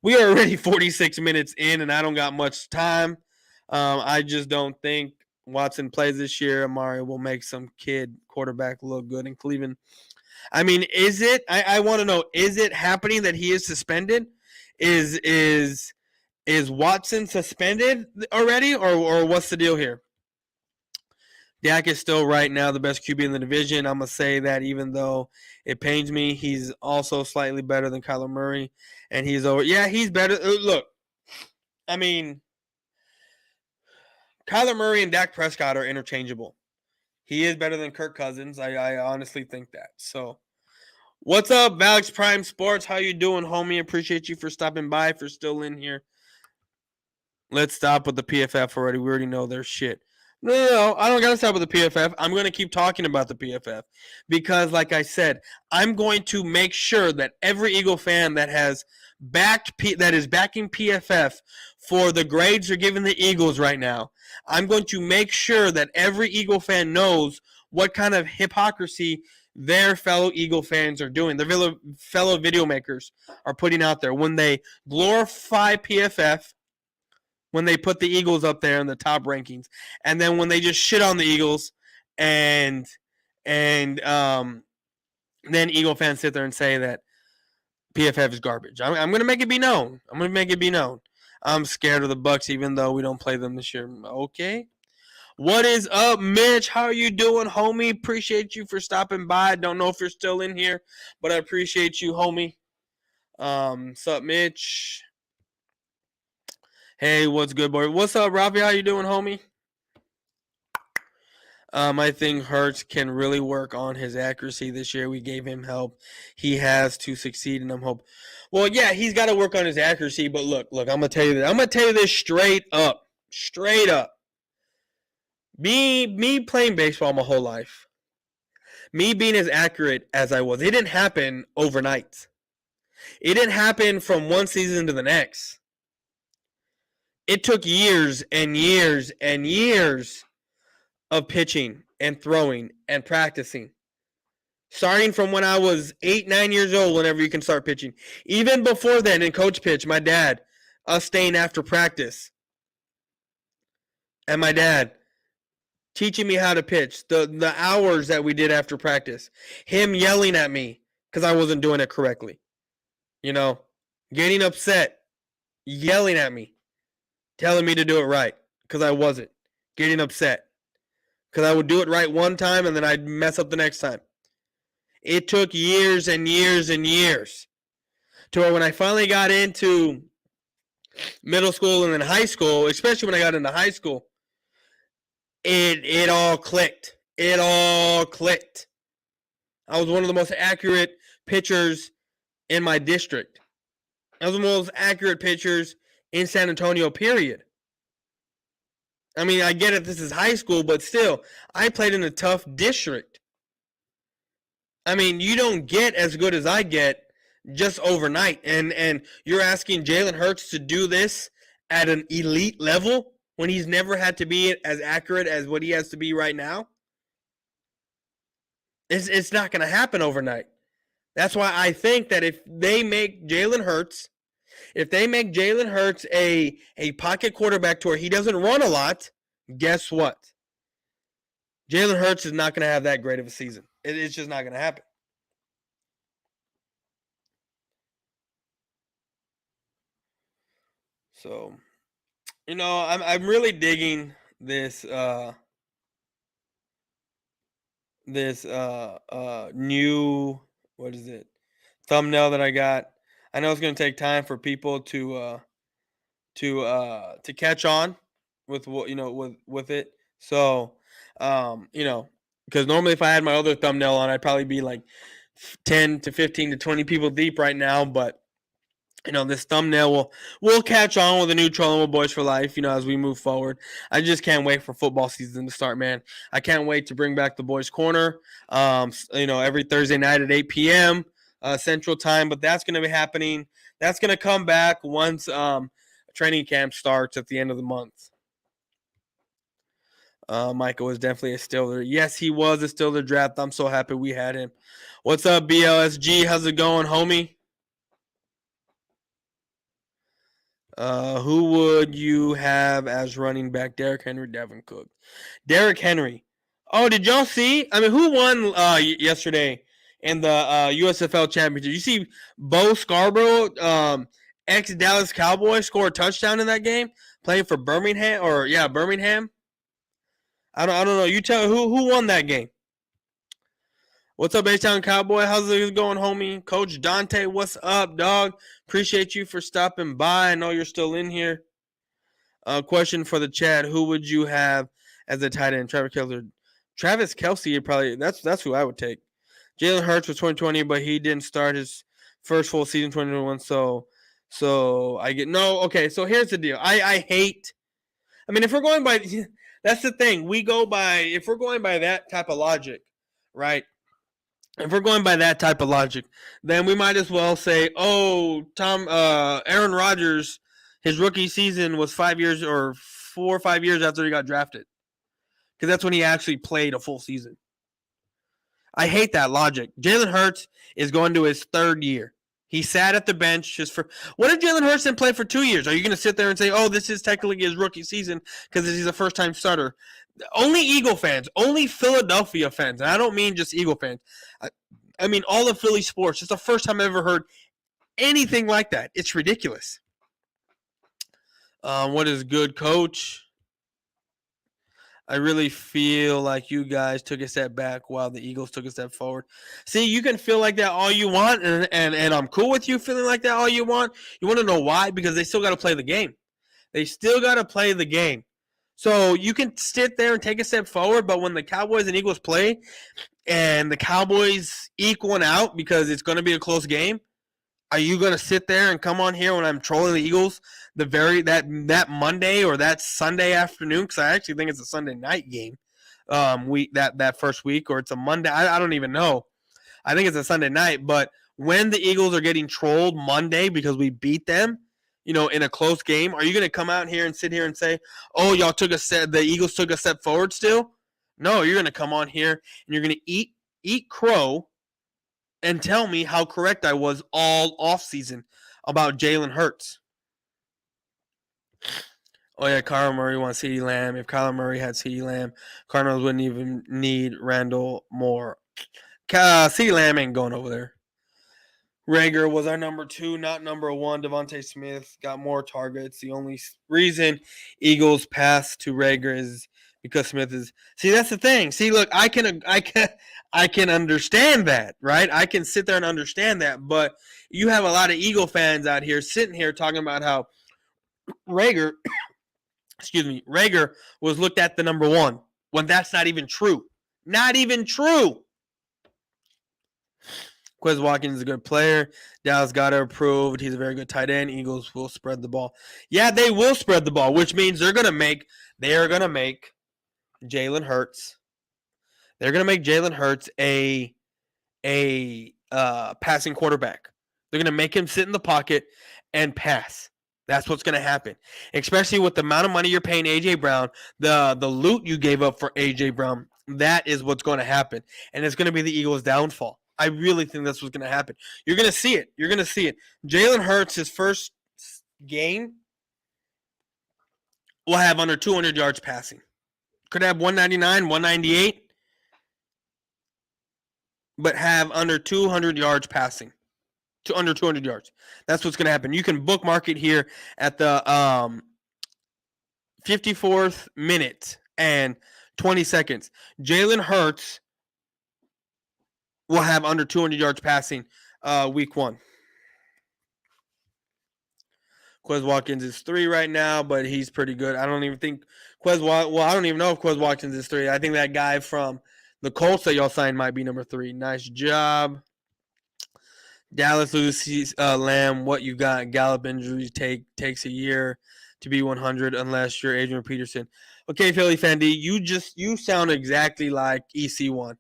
we are already 46 minutes in and I don't got much time. I just don't think Watson plays this year. Amari will make some kid quarterback look good in Cleveland. I mean, is it? I want to know, is it happening that he is suspended? Is Watson suspended already or what's the deal here? Dak is still right now the best QB in the division. I'm going to say that even though it pains me, he's also slightly better than Kyler Murray. And he's over. Yeah, he's better. Look, I mean, Kyler Murray and Dak Prescott are interchangeable. He is better than Kirk Cousins. I honestly think that. So, what's up, Valix Prime Sports? How you doing, homie? Appreciate you for stopping by, for still in here. Let's stop with the PFF already. We already know their shit. No, I don't got to stop with the PFF. I'm going to keep talking about the PFF because, like I said, I'm going to make sure that every Eagle fan that is backing PFF for the grades they're giving the Eagles right now, I'm going to make sure that every Eagle fan knows what kind of hypocrisy their fellow Eagle fans are doing. Their fellow video makers are putting out there when they glorify PFF, when they put the Eagles up there in the top rankings, and then when they just shit on the Eagles and then Eagle fans sit there and say that PFF is garbage. I'm going to make it be known. I'm scared of the Bucs even though we don't play them this year. Okay. What is up, Mitch? How are you doing, homie? Appreciate you for stopping by. Don't know if you're still in here, but I appreciate you, homie. What's up, Mitch? Hey, what's good, boy? What's up, Rafi? How you doing, homie? I think Hurts can really work on his accuracy this year. We gave him help. He has to succeed, and I'm hoping. Well, yeah, he's got to work on his accuracy. But look, I'm gonna tell you this. I'm gonna tell you this straight up. Me playing baseball my whole life, me being as accurate as I was, it didn't happen overnight. It didn't happen from one season to the next. It took years and years and years of pitching and throwing and practicing. Starting from when I was 8, 9 years old, whenever you can start pitching. Even before then, in coach pitch, my dad, us staying after practice. And my dad teaching me how to pitch. The hours that we did after practice. Him yelling at me because I wasn't doing it correctly. You know, getting upset, yelling at me, telling me to do it right because I wasn't. Getting upset because I would do it right one time and then I'd mess up the next time. It took years and years and years to where when I finally got into middle school and then high school, especially when I got into high school, it all clicked. It all clicked. I was one of the most accurate pitchers in my district. I was one of the most accurate pitchers in San Antonio, period. I mean, I get it, this is high school, but still, I played in a tough district. I mean, you don't get as good as I get just overnight. And you're asking Jalen Hurts to do this at an elite level when he's never had to be as accurate as what he has to be right now? It's not going to happen overnight. That's why I think that if they make Jalen Hurts a pocket quarterback to where he doesn't run a lot, guess what? Jalen Hurts is not going to have that great of a season. It's just not going to happen. So, you know, I'm really digging this new, what is it, thumbnail that I got. I know it's going to take time for people to catch on with what, you know, with it. So, you know, because normally if I had my other thumbnail on, I'd probably be like 10 to 15 to 20 people deep right now, but this thumbnail will catch on with a new Trolling with Boys for Life, as we move forward. I just can't wait for football season to start, man. I can't wait to bring back the Boys Corner, every Thursday night at 8 p.m. Central Time, but that's going to be happening. That's going to come back once training camp starts at the end of the month. Michael was definitely a Steeler. Yes, he was a Steeler draft. I'm so happy we had him. What's up, BLSG? How's it going, homie? Who would you have as running back? Derrick Henry, Devin Cook. Derrick Henry. Oh, did y'all see? I mean, who won yesterday in the USFL Championship? You see Bo Scarborough, ex-Dallas Cowboy, score a touchdown in that game, playing for Birmingham. Birmingham. I don't know. You tell who won that game. What's up, H-Town Cowboy? How's it going, homie? Coach Dante, what's up, dog? Appreciate you for stopping by. I know you're still in here. Question for the chat: who would you have as a tight end? Travis Kelce, probably. That's who I would take. Jalen Hurts was 2020, but he didn't start his first full season 2021. So I get no. Okay, so here's the deal. I hate. I mean, if we're going by, that's the thing. If we're going by that type of logic, right? If we're going by that type of logic, then we might as well say, Aaron Rodgers, his rookie season was 5 years or 4 or 5 years after he got drafted. Because that's when he actually played a full season. I hate that logic. Jalen Hurts is going to his third year. He sat at the bench what if Jalen Hurts didn't play for 2 years? Are you going to sit there and say, this is technically his rookie season because he's a first-time starter? Only Eagle fans, only Philadelphia fans, and I don't mean just Eagle fans. I mean all of Philly sports. It's the first time I've ever heard anything like that. It's ridiculous. What is good, coach? I really feel like you guys took a step back while the Eagles took a step forward. See, you can feel like that all you want, and I'm cool with you feeling like that all you want. You want to know why? Because they still got to play the game. They still got to play the game. So you can sit there and take a step forward, but when the Cowboys and Eagles play and the Cowboys equaling out because it's going to be a close game, are you going to sit there and come on here when I'm trolling the Eagles that Monday or that Sunday afternoon? Because I actually think it's a Sunday night game. That first week, or it's a Monday. I don't even know. I think it's a Sunday night. But when the Eagles are getting trolled Monday because we beat them, in a close game, are you going to come out here and sit here and say, "Oh, the Eagles took a step forward"? Still, no. You're going to come on here and you're going to eat crow and tell me how correct I was all offseason about Jalen Hurts. Oh, yeah, Kyler Murray wants CeeDee Lamb. If Kyler Murray had CeeDee Lamb, Cardinals wouldn't even need Randall Moore. CeeDee Lamb ain't going over there. Rager was our number 2, not number 1. Devontae Smith got more targets. The only reason Eagles pass to Rager is because Smith is. See, that's the thing. See, look, I can understand that, right? I can sit there and understand that, but you have a lot of Eagle fans out here sitting here talking about how Rager was looked at the number 1 when that's not even true. Not even true. Quez Watkins is a good player. Dallas Goedert approved. He's a very good tight end. Eagles will spread the ball. Yeah, they will spread the ball, which means they are going to make Jalen Hurts. They're going to make Jalen Hurts a passing quarterback. They're going to make him sit in the pocket and pass. That's what's going to happen, especially with the amount of money you're paying A.J. Brown, the loot you gave up for A.J. Brown. That is what's going to happen, and it's going to be the Eagles' downfall. I really think that's what's going to happen. You're going to see it. Jalen Hurts, his first game, will have under 200 yards passing. Could have 199, 198, but have under 200 yards passing. Under 200 yards. That's what's going to happen. You can bookmark it here at the 54th minute and 20 seconds. Jalen Hurts will have under 200 yards passing week 1. Quez Watkins is 3 right now, but he's pretty good. I don't even think I don't even know if Quez Watkins is 3. I think that guy from the Colts that y'all signed might be number 3. Nice job. Dallas loses Lamb. What you got? Gallup injuries takes a year to be 100 unless you're Adrian Peterson. Okay, Philly fan D, you sound exactly like EC1.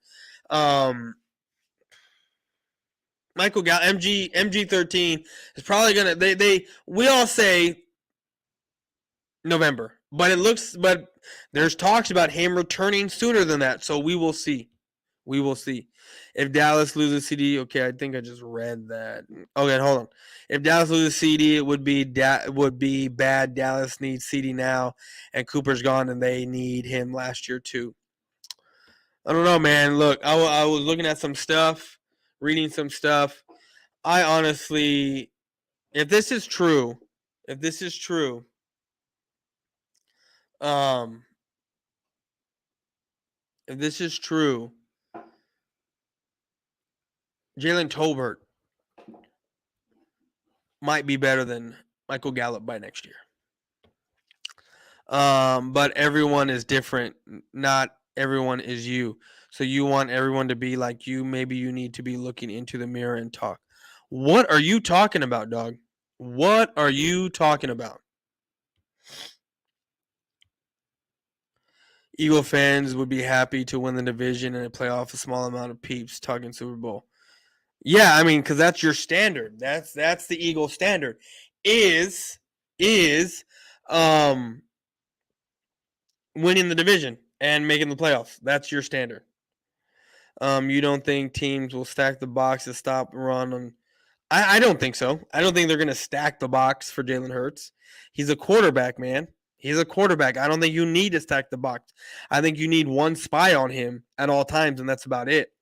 Michael Gallup, MG13 is probably gonna. We all say November, but there's talks about him returning sooner than that. So we will see. We will see. If Dallas loses CD, okay, I think I just read that. Okay, hold on. If Dallas loses CD, it would be bad. Dallas needs CD now, and Cooper's gone, and they need him last year too. I don't know, man. Look, I was looking at some stuff, reading some stuff. I honestly, if this is true, if this is true, um, if this is true, Jalen Tolbert might be better than Michael Gallup by next year. But everyone is different. Not everyone is you. So you want everyone to be like you. Maybe you need to be looking into the mirror and talk. What are you talking about, dog? What are you talking about? Eagle fans would be happy to win the division and play off a small amount of peeps talking Super Bowl. Yeah, I mean, because that's your standard. That's the Eagle standard. Is winning the division and making the playoffs. That's your standard. You don't think teams will stack the box to stop run on? I don't think so. I don't think they're going to stack the box for Jalen Hurts. He's a quarterback, man. He's a quarterback. I don't think you need to stack the box. I think you need one spy on him at all times, and that's about it.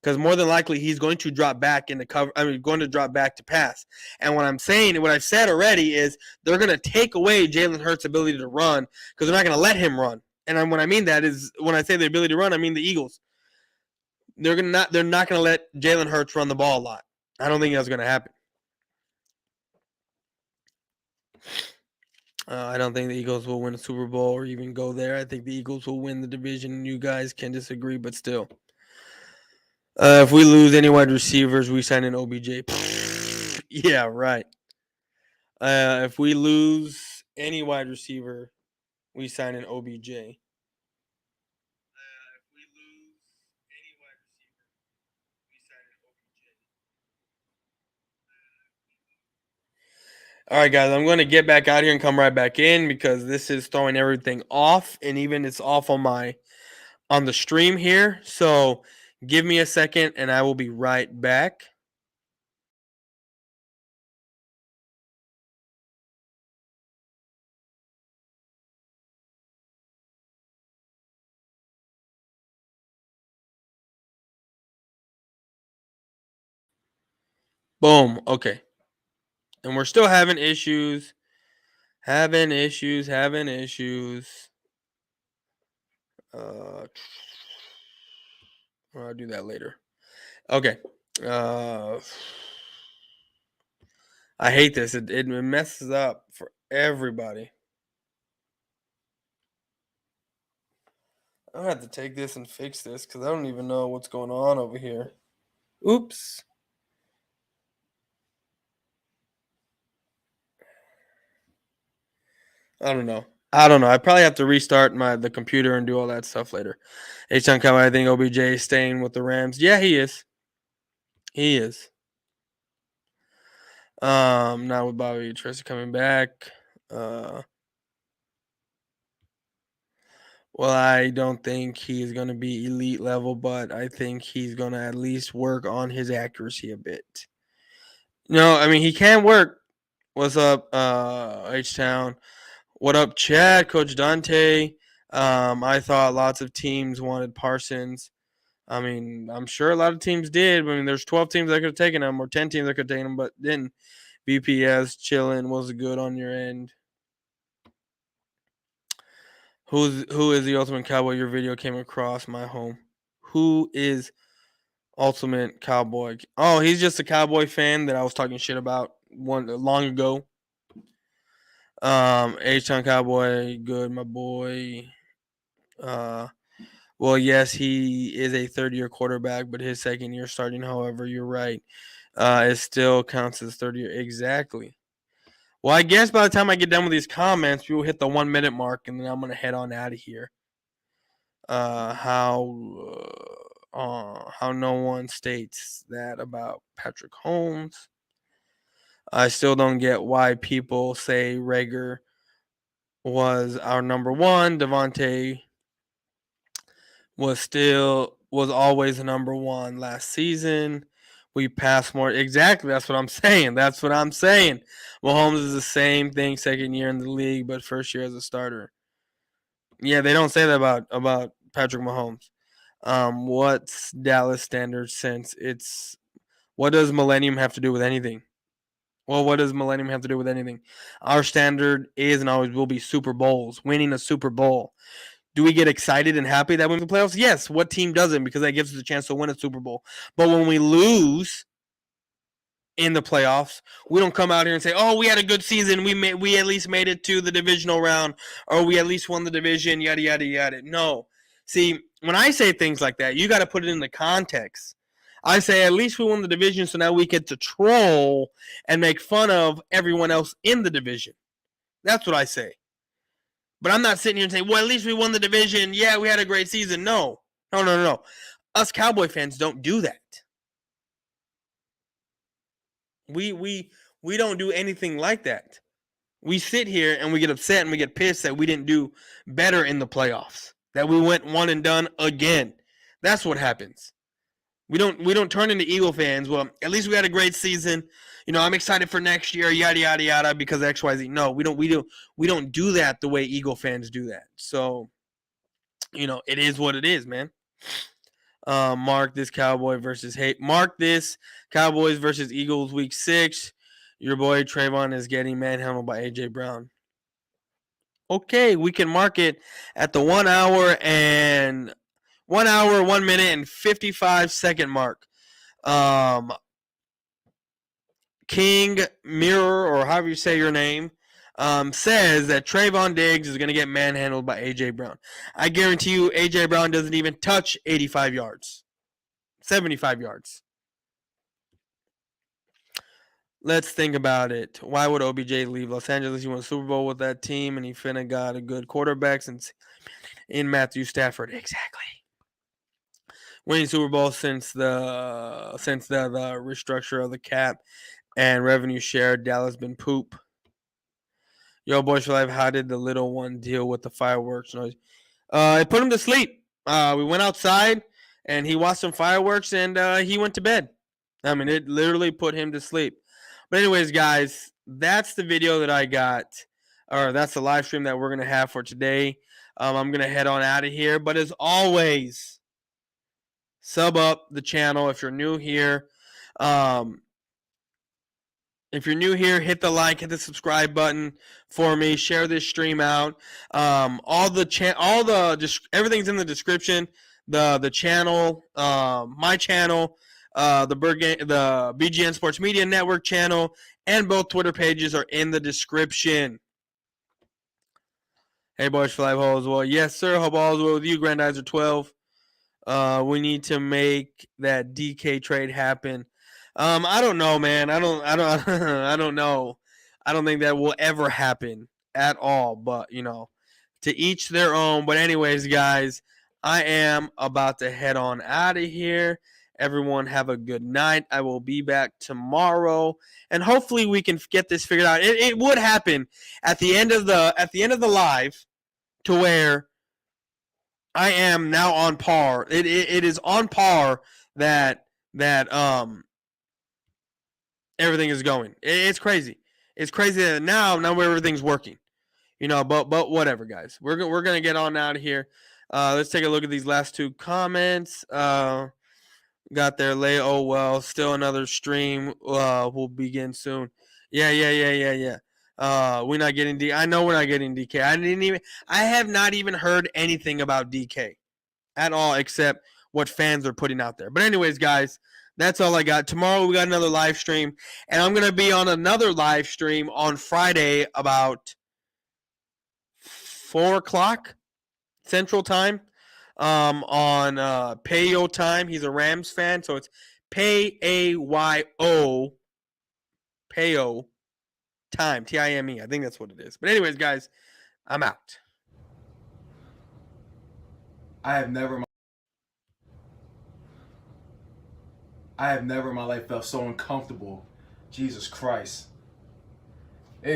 Because more than likely he's going to drop back in the cover. I mean, going to drop back to pass. And what I'm saying, what I've said already, is they're going to take away Jalen Hurts' ability to run because they're not going to let him run. And when I mean that is when I say the ability to run, I mean the Eagles. They're not going to let Jalen Hurts run the ball a lot. I don't think that's going to happen. I don't think the Eagles will win a Super Bowl or even go there. I think the Eagles will win the division. You guys can disagree, but still. If we lose any wide receivers, we sign an OBJ. Yeah, right. If we lose any wide receiver, we sign an OBJ. All right, guys, I'm going to get back out here and come right back in because this is throwing everything off, and even it's off on the stream here. So give me a second, and I will be right back. Boom. Okay. And we're still having issues. Having issues. I'll do that later. Okay. I hate this. It messes up for everybody. I'm gonna have to take this and fix this because I don't even know what's going on over here. Oops. I don't know. I probably have to restart the computer and do all that stuff later. H-Town Cowboy, I think OBJ is staying with the Rams. Yeah, he is. He is. Now with Bobby Tressa coming back. Well, I don't think he's going to be elite level, but I think he's going to at least work on his accuracy a bit. No, I mean, he can work. What's up, H-Town? What up, Chad? Coach Dante? I thought lots of teams wanted Parsons. I mean, I'm sure a lot of teams did. I mean, there's 12 teams that could have taken him or 10 teams that could have taken him, but didn't. BPS chilling was good on your end. Who is the Ultimate Cowboy? Your video came across my home. Who is Ultimate Cowboy? Oh, he's just a Cowboy fan that I was talking shit about long ago. H-Town Cowboy, good, my boy. Well, yes, he is a third-year quarterback, but his second year starting. However, you're right. It still counts as 30 years. Exactly. Well, I guess by the time I get done with these comments, we will hit the 1 minute mark, and then I'm gonna head on out of here. How no one states that about Patrick Holmes. I still don't get why people say Rager was our number one. Devontae was always the number one last season. We passed more. Exactly. That's what I'm saying. That's what I'm saying. Mahomes is the same thing, second year in the league, but first year as a starter. Yeah, they don't say that about Patrick Mahomes. What's Dallas standard since it's what does Millennium have to do with anything? Well, what does Millennium have to do with anything? Our standard is and always will be Super Bowls, winning a Super Bowl. Do we get excited and happy that we win the playoffs? Yes. What team doesn't? Because that gives us a chance to win a Super Bowl. But when we lose in the playoffs, we don't come out here and say, "Oh, we had a good season. We at least made it to the divisional round, or we at least won the division." Yada yada yada. No. See, when I say things like that, you got to put it in the context. I say at least we won the division, so now we get to troll and make fun of everyone else in the division. That's what I say. But I'm not sitting here and saying, well, at least we won the division. Yeah, we had a great season. No. Us Cowboy fans don't do that. We don't do anything like that. We sit here and we get upset and we get pissed that we didn't do better in the playoffs. That we went one and done again. That's what happens. We don't turn into Eagle fans. Well, at least we had a great season. I'm excited for next year, yada yada yada, because XYZ. No, we don't do that the way Eagle fans do that. So, it is what it is, man. Mark this Cowboys versus Eagles week 6. Your boy Trayvon is getting manhandled by AJ Brown. Okay, we can mark it at the 1 hour, 1 minute and 55-second mark. King Mirror, or however you say your name, says that Trayvon Diggs is going to get manhandled by A.J. Brown. I guarantee you A.J. Brown doesn't even touch 85 yards. 75 yards. Let's think about it. Why would OBJ leave Los Angeles? He won a Super Bowl with that team, and he finna got a good quarterback in Matthew Stafford. Exactly. Winning Super Bowl since the restructure of the cap and revenue share. Dallas been poop. Yo, Boyz4Life, how did the little one deal with the fireworks noise? It put him to sleep. We went outside and he watched some fireworks and he went to bed. I mean, it literally put him to sleep. But anyways, guys, that's the video that I got, or that's the live stream that we're going to have for today. I'm going to head on out of here. But as always, sub up the channel if you're new here. If you're new here, hit the like, hit the subscribe button for me. Share this stream out. Everything's in the description. The channel, my channel, the BGN Sports Media Network channel, and both Twitter pages are in the description. Hey, Boyz4Life, all is well. Yes, sir. Hope all is well with you, Grandizer 12. We need to make that DK trade happen. I don't know, man. I don't I don't know. I don't think that will ever happen at all, but to each their own. But anyways, guys, I am about to head on out of here. Everyone have a good night. I will be back tomorrow, and hopefully we can get this figured out. It would happen at the end of the live, to where I am now on par. It is on par that everything is going. It's crazy. It's crazy that now everything's working. But whatever, guys. We're gonna get on out of here. Let's take a look at these last two comments. Got there late. Oh well, still another stream. Will begin soon. Yeah. We're not getting D. I know we're not getting DK. I have not even heard anything about DK at all, except what fans are putting out there. But anyways, guys, that's all I got. Tomorrow we got another live stream, and I'm gonna be on another live stream on Friday about 4:00 Central Time. On Payo time. He's a Rams fan, so it's Payo. Payo. Time. Time. I think that's what it is. But anyways, guys, I'm out. I have never in my life felt so uncomfortable. Jesus Christ.